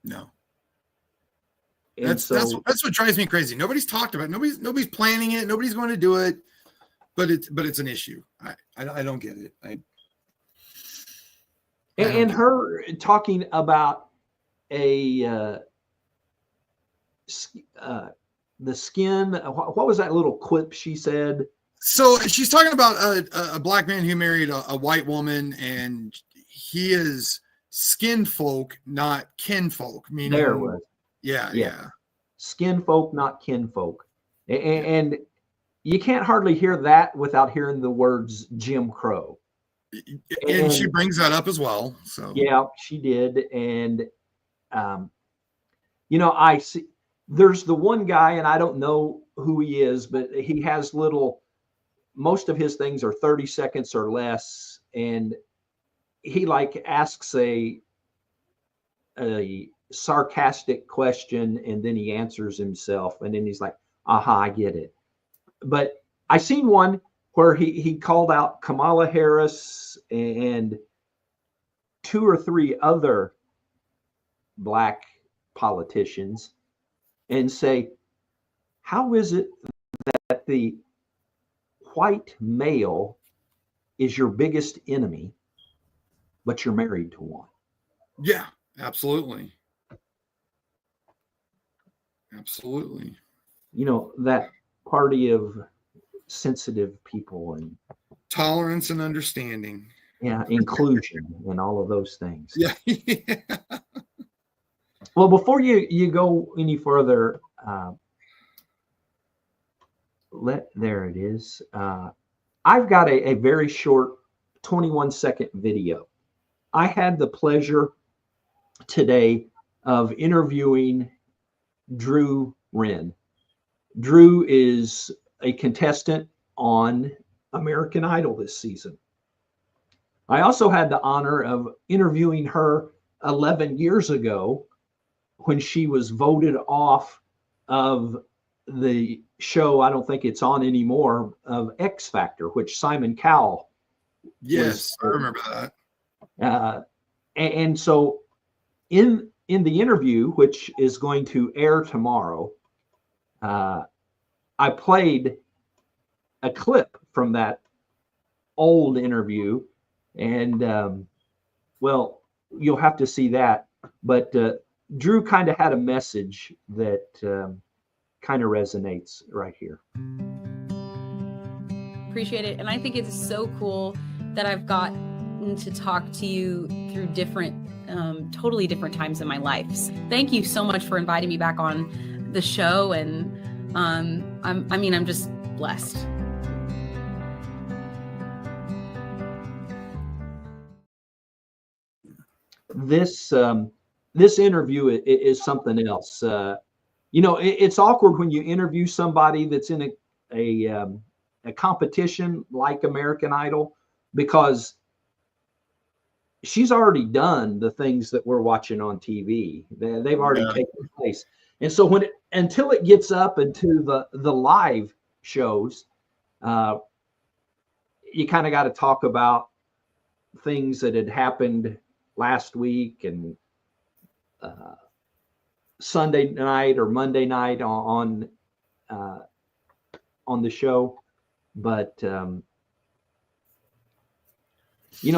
No. That's what drives me crazy. Nobody's talked about it. Nobody's planning it. Nobody's going to do it, but it's an issue. I don't get it. And her talking about the skin. What was that little quip she said? So she's talking about a black man who married a white woman, and he is skin folk, not kinfolk. Meaning, there was. Yeah. Skin folk, not kinfolk. And you can't hardly hear that without hearing the words Jim Crow. And she brings that up as well. So yeah, she did. And I see there's the one guy, and I don't know who he is, but he has most of his things are 30 seconds or less, and he asks a sarcastic question, and then he answers himself, and then he's like, aha, I get it. But I seen one where he called out Kamala Harris and 2 or 3 other black politicians and say, how is it that the white male is your biggest enemy, but you're married to one? Yeah, absolutely. That party of sensitive people and tolerance and understanding. Yeah, inclusion and all of those things. Yeah. Well, before you go any further, there it is. I've got a very short 21-second video. I had the pleasure today of interviewing Drew Wren. Drew is a contestant on American Idol this season. I also had the honor of interviewing her 11 years ago when she was voted off of the show, I don't think it's on anymore, of X Factor, which Simon Cowell. Yes, I remember that. And so in the interview, which is going to air tomorrow, I played a clip from that old interview, and well, you'll have to see that. But Drew kind of had a message that kind of resonates right here. Appreciate it. And I think it's so cool that I've got gotten to talk to you through totally different times in my life. Thank you so much for inviting me back on the show. And I'm just blessed. This interview is something else. It's awkward when you interview somebody that's in a competition like American Idol, because she's already done the things that we're watching on TV. They've already taken place. And so until it gets up into the live shows, you kind of got to talk about things that had happened last week and Sunday night or Monday night on the show. But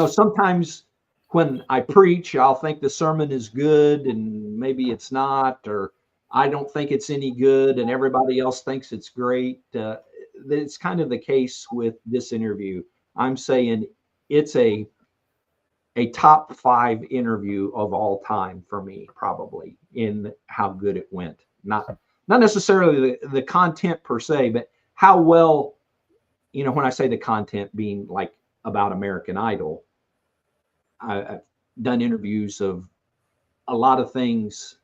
sometimes when I preach, I'll think the sermon is good and maybe it's not, or I don't think it's any good and everybody else thinks it's great. It's kind of the case with this interview. I'm saying it's a top 5 interview of all time for me, probably, in how good it went. Not necessarily the content per se, but how well, when I say the content being like about American Idol, I've done interviews of a lot of things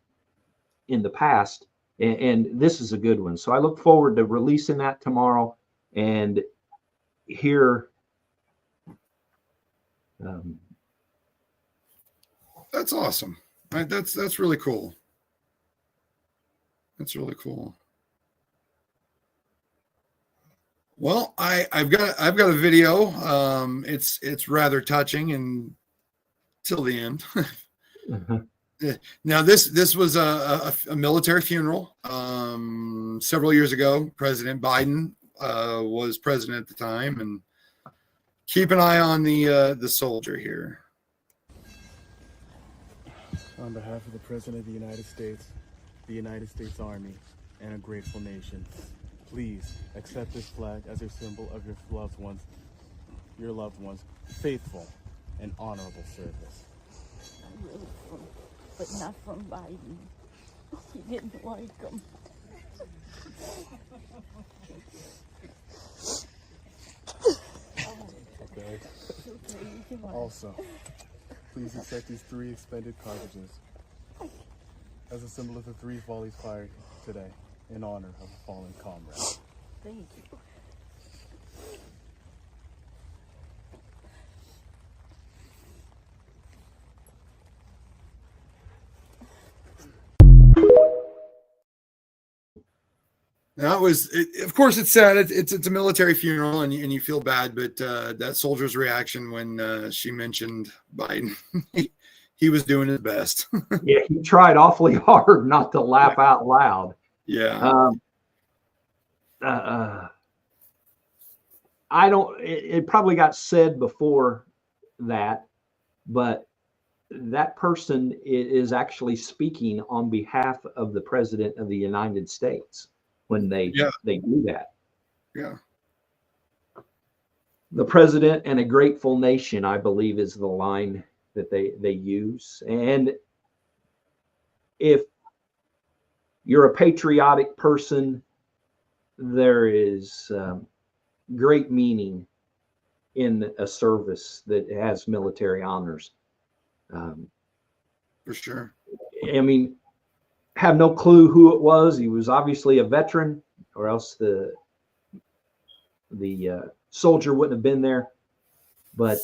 in the past, and this is a good one. So I look forward to releasing that tomorrow and hear. That's awesome. That's really cool. That's really cool. Well, I've got a video. It's rather touching and till the end. Now this was a military funeral several years ago. President Biden was president at the time, and keep an eye on the soldier here. On behalf of the President of the United States Army, and a grateful nation, please accept this flag as a symbol of your loved ones' faithful and honorable service. Really but not from Biden. He didn't like him. Okay. Also, please accept these 3 expended cartridges as a symbol of the 3 volleys fired today in honor of a fallen comrade. Thank you. That was, of course, it's sad. It's a military funeral, and you feel bad. But that soldier's reaction when she mentioned Biden, he was doing his best. Yeah, he tried awfully hard not to laugh out loud. Yeah. I don't. It probably got said before that, but that person is actually speaking on behalf of the President of the United States when they do that. Yeah. The president and a grateful nation, I believe, is the line that they use. And if you're a patriotic person, there is great meaning in a service that has military honors. For sure. I mean, have no clue who it was. He was obviously a veteran, or else the soldier wouldn't have been there. But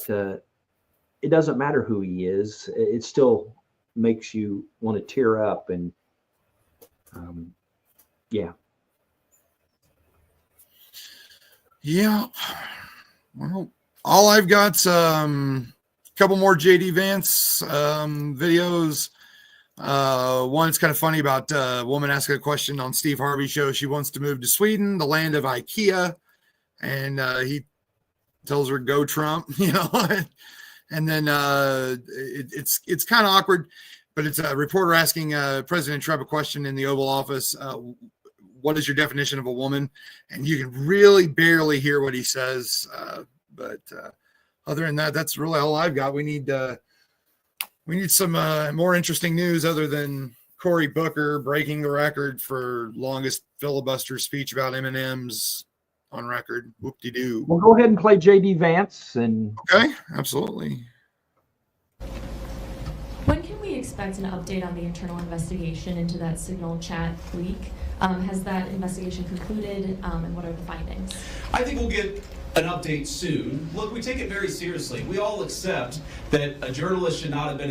it doesn't matter who he is. It still makes you want to tear up. And yeah. Yeah. Well, all I've got's a couple more JD Vance videos. One, it's kind of funny about a woman asking a question on Steve Harvey's show. She wants to move to Sweden, the land of IKEA. And he tells her, "Go Trump," and then it's kind of awkward, but it's a reporter asking President Trump a question in the Oval Office. What is your definition of a woman? And you can really barely hear what he says, but other than that, that's really all I've got. We need some more interesting news other than Cory Booker breaking the record for longest filibuster speech about M&Ms on record. Whoop-de-doo. Well, go ahead and play J.D. Vance. Okay, absolutely. When can we expect an update on the internal investigation into that Signal chat leak? Has that investigation concluded, and what are the findings? I think we'll get an update soon. Look, we take it very seriously. We all accept that a journalist should not have been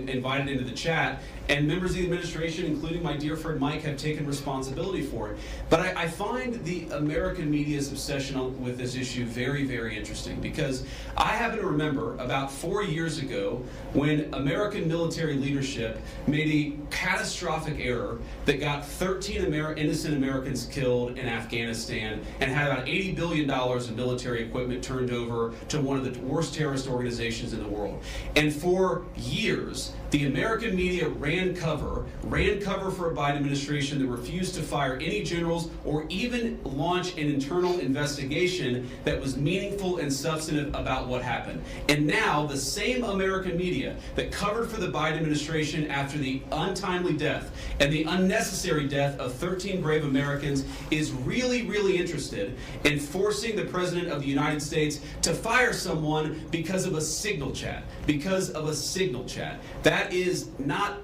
invited into the chat, and members of the administration, including my dear friend Mike, have taken responsibility for it. But I find the American media's obsession with this issue very, very interesting, because I happen to remember about 4 years ago when American military leadership made a catastrophic error that got 13 innocent Americans killed in Afghanistan and had about $80 billion in military equipment turned over to one of the worst terrorist organizations in the world. And for years, the American media ran cover for a Biden administration that refused to fire any generals or even launch an internal investigation that was meaningful and substantive about what happened. And now the same American media that covered for the Biden administration after the untimely death and the unnecessary death of 13 brave Americans is really, really interested in forcing the President of the United States to fire someone because of a Signal chat. That is not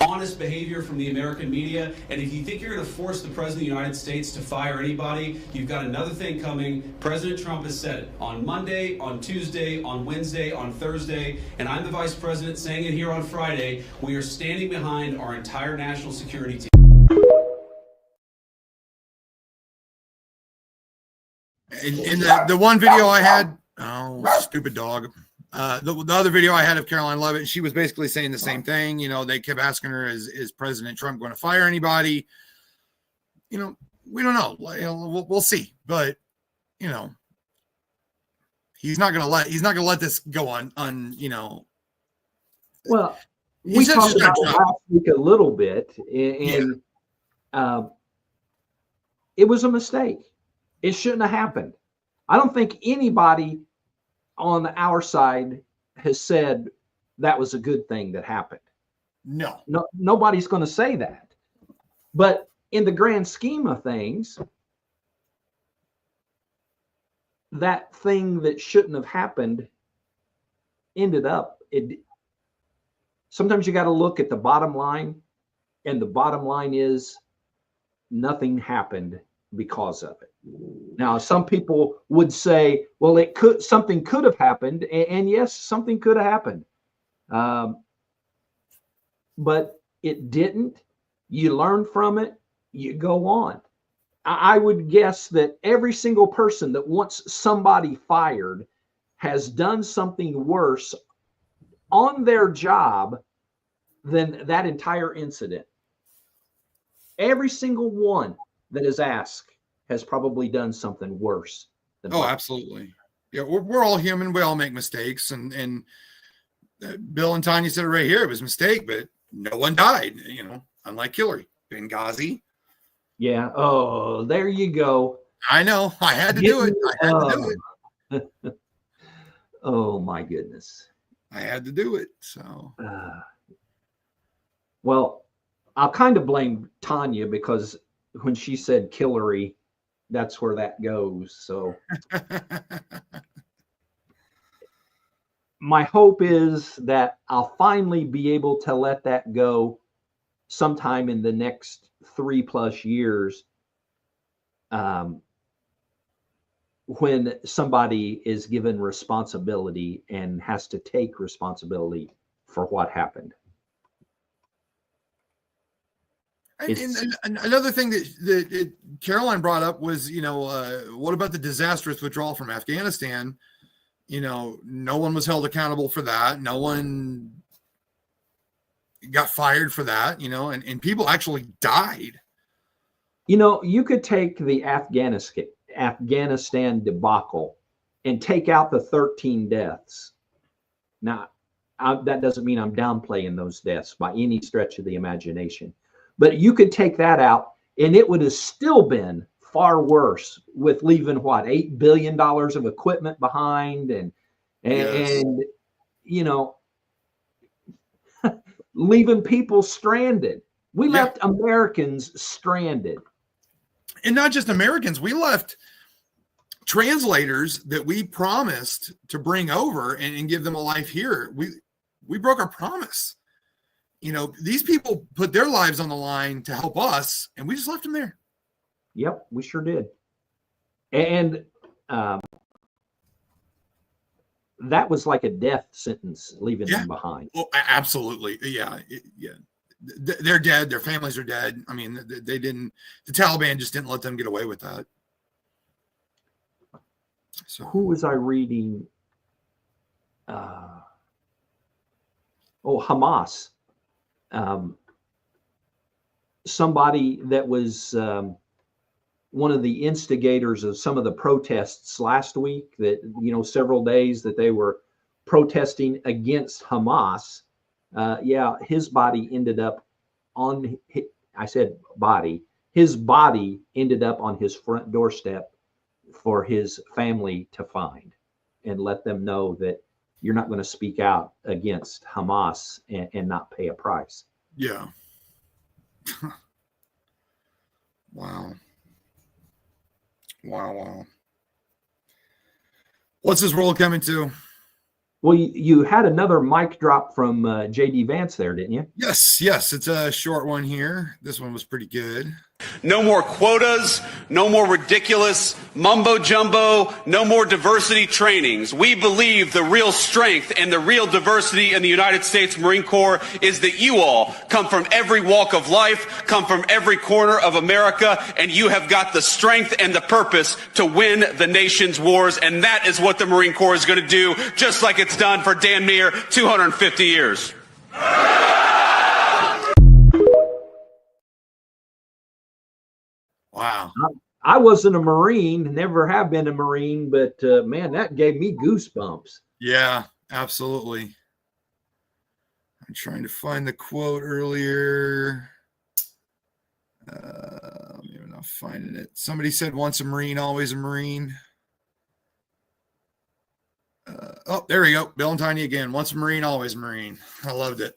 honest behavior from the American media. And if you think you're going to force the President of the United States to fire anybody, you've got another thing coming. President Trump has said it on Monday, on Tuesday, on Wednesday, on Thursday, and I'm the Vice President saying it here on Friday. We are standing behind our entire national security team. In the one video I had, stupid dog. The other video I had of Caroline Leavitt, she was basically saying the same thing. You know, they kept asking her, is President Trump going to fire anybody? You know, we don't know. We'll see. But, you know, he's not going to let this go on, you know. Well, we talked about it last week a little bit, and it was a mistake. It shouldn't have happened. I don't think anybody on our side has said that was a good thing that happened. No, nobody's going to say that. But in the grand scheme of things, that thing that shouldn't have happened ended up. Sometimes you got to look at the bottom line, and the bottom line is nothing happened because of it. Now, some people would say, well, something could have happened, and yes, something could have happened, but it didn't. You learn from it, you go on. I would guess that every single person that wants somebody fired has done something worse on their job than that entire incident. Every single one that is asked has probably done something worse than absolutely. Yeah, we're all human. We all make mistakes. And Bill and Tanya said it right here. It was a mistake, but no one died, you know, unlike Hillary. Benghazi. Yeah. Oh, there you go. I know. I had to do it. Oh, my goodness. I had to do it. So. Well, I'll kind of blame Tanya because when she said Hillary, that's where that goes. So my hope is that I'll finally be able to let that go sometime in the next 3+ years, when somebody is given responsibility and has to take responsibility for what happened. And another thing that Caroline brought up was, you know, what about the disastrous withdrawal from Afghanistan? You know, no one was held accountable for that. No one got fired for that, you know, and people actually died. You know, you could take the Afghanistan debacle and take out the 13 deaths. Now, that doesn't mean I'm downplaying those deaths by any stretch of the imagination. But you could take that out, and it would have still been far worse with leaving, $8 billion of equipment behind. And and you know, leaving people stranded. We left Americans stranded. And not just Americans, we left translators that we promised to bring over and give them a life here. We broke our promise. You know, these people put their lives on the line to help us, and we just left them there. Yep, we sure did. And that was like a death sentence, leaving them behind. Oh, absolutely. Yeah. They're dead. Their families are dead. I mean, they didn't, the Taliban just didn't let them get away with that. So who was I reading? Hamas. Somebody that was one of the instigators of some of the protests last week, that, you know, several days that they were protesting against Hamas. His body ended up on, I said body, his body ended up on his front doorstep for his family to find and let them know that you're not going to speak out against Hamas and not pay a price. Yeah. Wow. What's this world coming to? Well, you had another mic drop from J.D. Vance there, didn't you? Yes. It's a short one here. This one was pretty good. No more quotas, no more ridiculous mumbo jumbo, no more diversity trainings. We believe the real strength and the real diversity in the United States Marine Corps is that you all come from every walk of life, come from every corner of America, and you have got the strength and the purpose to win the nation's wars. And that is what the Marine Corps is going to do, just like it's done for damn near 250 years. Wow. I wasn't a Marine, never have been a Marine, but man, that gave me goosebumps. Yeah, absolutely. I'm trying to find the quote earlier. I'm not finding it. Somebody said once a Marine, always a Marine. There we go. Bill and Tiny again. Once a Marine, always a Marine. I loved it.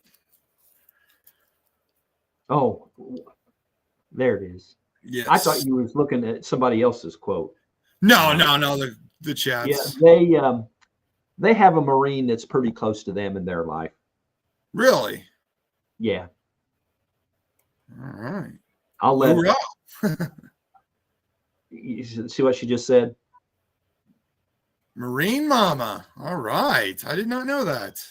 Oh, there it is. Yes. I thought you was looking at somebody else's quote. No. The chats. Yeah, they have a Marine that's pretty close to them in their life. Really? Yeah. All right. I'll let you see what she just said. Marine Mama. All right. I did not know that.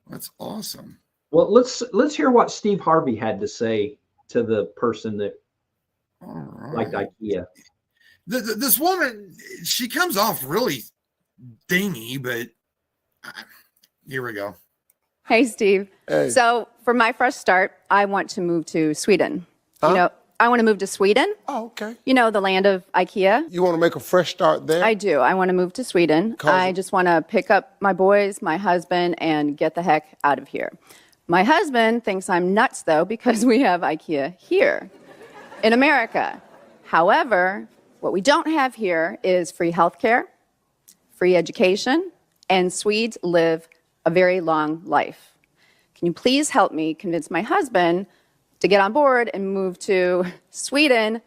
That's awesome. Well, let's hear what Steve Harvey had to say to the person that liked IKEA. This woman, she comes off really dingy, but here we go. Hey, Steve. Hey. So for my fresh start, I want to move to Sweden. You know, I want to move to Sweden. Oh, okay. You know, the land of IKEA. You want to make a fresh start there? I do. I want to move to Sweden. I just want to pick up my boys, my husband, and get the heck out of here. My husband thinks I'm nuts, though, because we have IKEA here in America. However, what we don't have here is free healthcare, free education, and Swedes live a very long life. Can you please help me convince my husband to get on board and move to Sweden,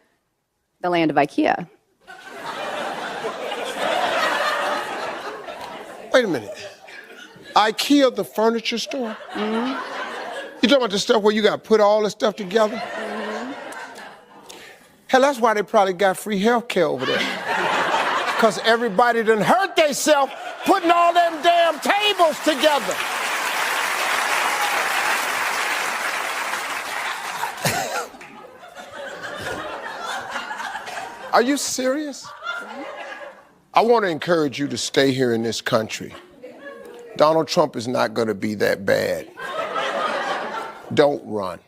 the land of IKEA? Wait a minute. IKEA, the furniture store? Mm-hmm. You talking about the stuff where you got to put all the stuff together? Mm-hmm. Hell, that's why they probably got free health care over there. Because everybody done hurt themselves putting all them damn tables together. Are you serious? I want to encourage you to stay here in this country. Donald Trump is not going to be that bad. Don't run.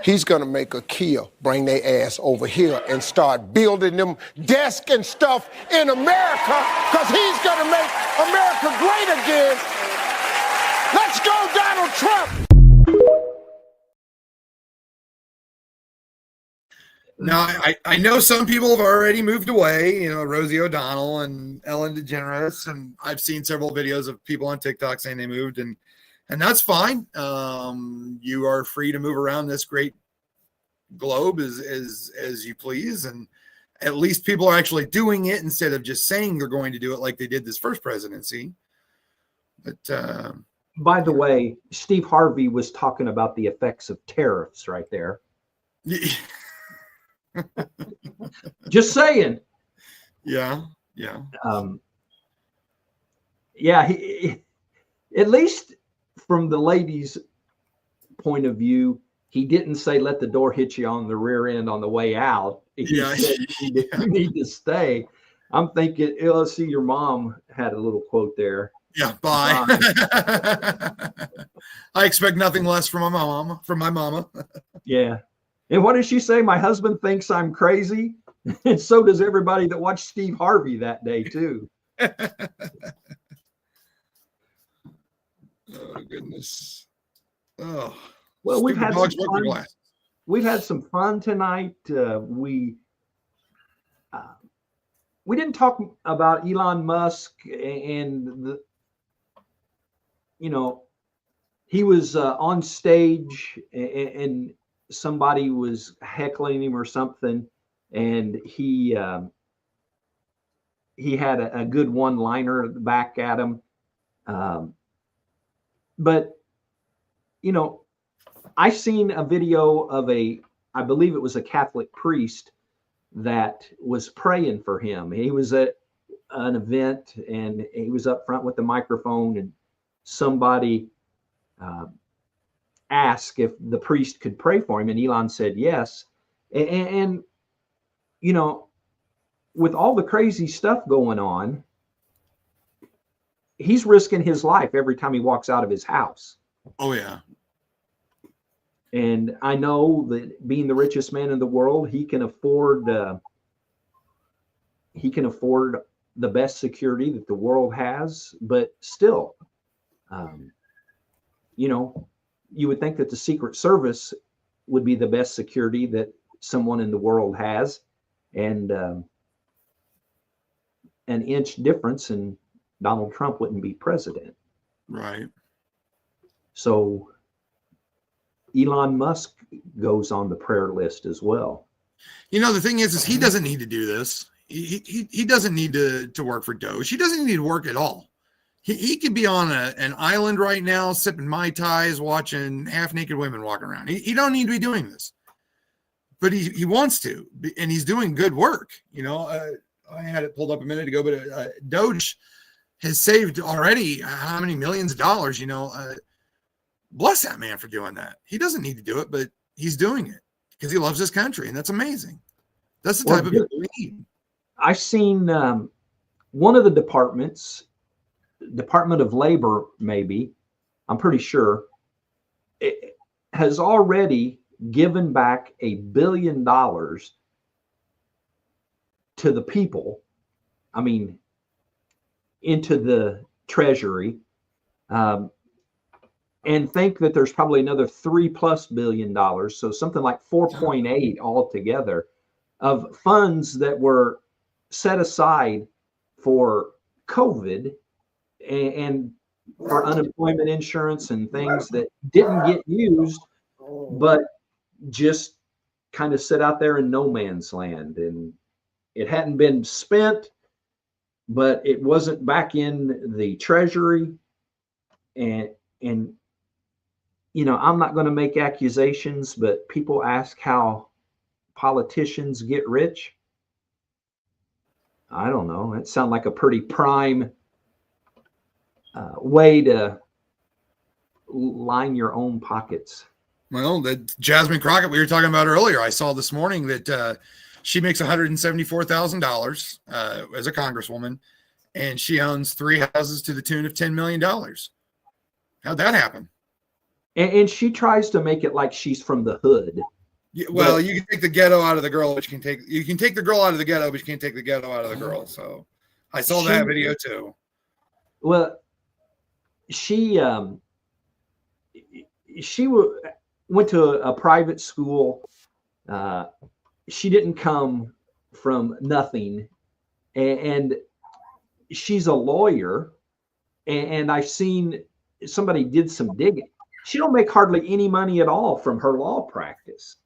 He's going to make IKEA bring their ass over here and start building them desks and stuff in America, because he's going to make America great again. Let's go, Donald Trump! Now, I know some people have already moved away, Rosie O'Donnell and Ellen DeGeneres, and I've seen several videos of people on TikTok saying they moved, and that's fine. You are free to move around this great globe as you please, and at least people are actually doing it instead of just saying they're going to do it like they did this first presidency. But by the way, Steve Harvey was talking about the effects of tariffs right there. Just saying. Yeah. He, at least from the lady's point of view, he didn't say let the door hit you on the rear end on the way out. He said you need to stay. I'm thinking, let's see, your mom had a little quote there. Yeah, bye. I expect nothing less from my mama. Yeah. And what did she say? My husband thinks I'm crazy. And so does everybody that watched Steve Harvey that day, too. Oh, goodness. Oh. Well, we've had some fun tonight. We didn't talk about Elon Musk and he was on stage and somebody was heckling him or something, and he had a good one-liner back at him. But I seen a video of I believe it was a Catholic priest that was praying for him. He was at an event and he was up front with the microphone, and somebody asked if the priest could pray for him, and Elon said yes. And with all the crazy stuff going on, he's risking his life every time he walks out of his house. Oh yeah. And I know that being the richest man in the world, he can afford the best security that the world has, but still, you would think that the Secret Service would be the best security that someone in the world has, and an inch difference and Donald Trump wouldn't be president. Right. So Elon Musk goes on the prayer list as well. The thing is he doesn't need to do this. He doesn't need to work for Doge. He doesn't need to work at all. He could be on an island right now, sipping Mai Tais, watching half-naked women walking around. He don't need to be doing this. But he wants to, and he's doing good work. I had it pulled up a minute ago, but Doge has saved already how many millions of dollars, bless that man for doing that. He doesn't need to do it, but he's doing it because he loves his country, and that's amazing. That's the type of people we need. I've seen one of the departments, Department of Labor, maybe, I'm pretty sure, it has already given back $1 billion to the people. I mean, into the treasury, and think that there's probably another $3+ billion. So something like 4.8 altogether of funds that were set aside for COVID and for unemployment insurance and things that didn't get used, but just kind of sit out there in no man's land. And it hadn't been spent, but it wasn't back in the treasury. And I'm not going to make accusations, but people ask how politicians get rich. I don't know. It sounds like a pretty prime way to line your own pockets. Well, that Jasmine Crockett we were talking about earlier, I saw this morning that she makes $174,000 as a congresswoman, and she owns 3 houses to the tune of $10 million. How'd that happen? And she tries to make it like she's from the hood. Yeah, well, you can take the ghetto out of the girl, but you can take the girl out of the ghetto, but you can't take the ghetto out of the girl. So I saw that video too. Well, she went to a private school she didn't come from nothing, and she's a lawyer, and I've seen somebody did some digging. She don't make hardly any money at all from her law practice.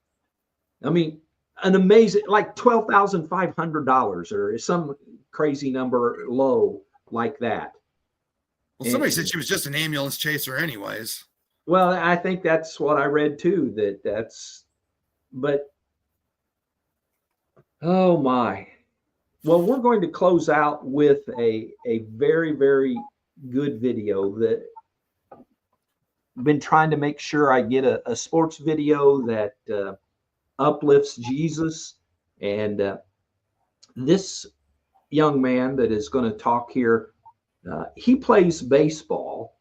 I mean, an amazing, like $12,500 or some crazy number low like that. Well, somebody said she was just an ambulance chaser anyways. Well, I think that's what I read too, but oh my. Well, we're going to close out with a very, very good video that I've been trying to make sure I get a sports video that uplifts Jesus. And this young man that is going to talk here, he plays baseball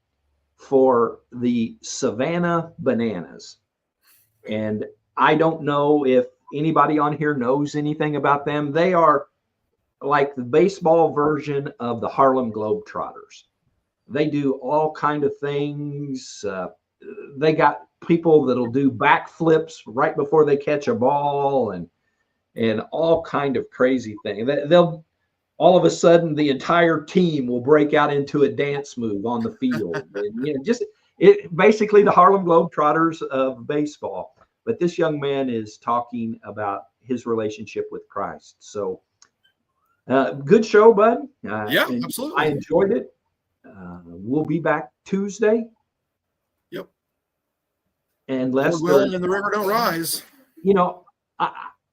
for the Savannah Bananas. And I don't know if anybody on here knows anything about them. They are like the baseball version of the Harlem Globetrotters. They do all kind of things. They got people that'll do backflips right before they catch a ball and all kind of crazy things. They'll all of a sudden the entire team will break out into a dance move on the field. And, basically the Harlem Globetrotters of baseball. But this young man is talking about his relationship with Christ. So good show, bud. Yeah, absolutely. I enjoyed it. We'll be back Tuesday. Yep. Unless and the river don't rise.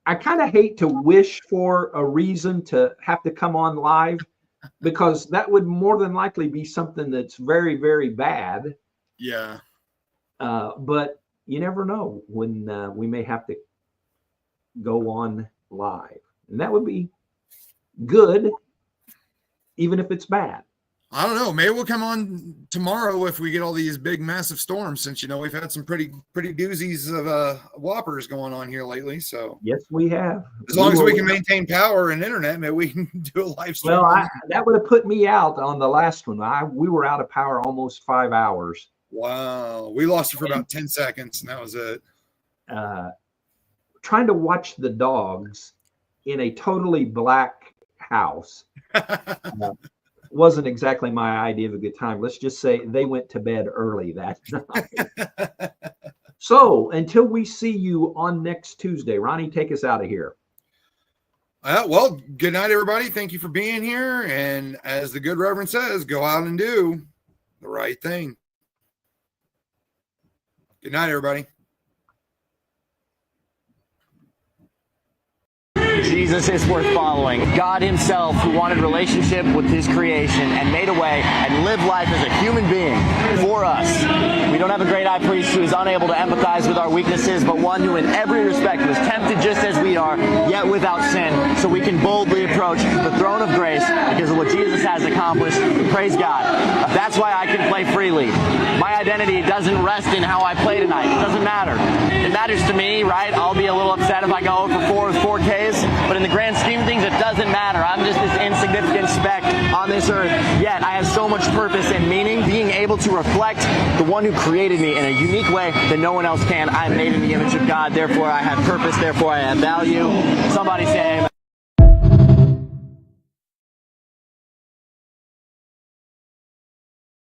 I kind of hate to wish for a reason to have to come on live, because that would more than likely be something that's very, very bad. Yeah. But you never know when we may have to go on live, and that would be good, even if it's bad. I don't know. Maybe we'll come on tomorrow if we get all these big, massive storms, since, we've had some pretty doozies of whoppers going on here lately. So yes, we have. As long as we can maintain power and internet, maybe we can do a live stream. Well, that would have put me out on the last one. We were out of power almost 5 hours. Wow. We lost it for about 10 seconds, and that was it. Trying to watch the dogs in a totally black house wasn't exactly my idea of a good time. Let's just say they went to bed early that night. So until we see you on next Tuesday, Ronnie, take us out of here. Well, good night, everybody. Thank you for being here. And as the good Reverend says, go out and do the right thing. Good night, everybody. Jesus is worth following. God himself, who wanted relationship with his creation and made a way and lived life as a human being for us. We don't have a great high priest who is unable to empathize with our weaknesses, but one who in every respect was tempted just as we are, yet without sin, so we can boldly approach the throne of grace because of what Jesus has accomplished. Praise God. That's why I can play freely. My identity doesn't rest in how I play tonight. It doesn't matter. It matters to me, right? I'll be a little upset if I go over 4 with 4 Ks. But in the grand scheme of things, it doesn't matter. I'm just this insignificant speck on this earth. Yet I have so much purpose and meaning, being able to reflect the one who created me in a unique way that no one else can. I'm made in the image of God. Therefore, I have purpose. Therefore, I have value. Somebody say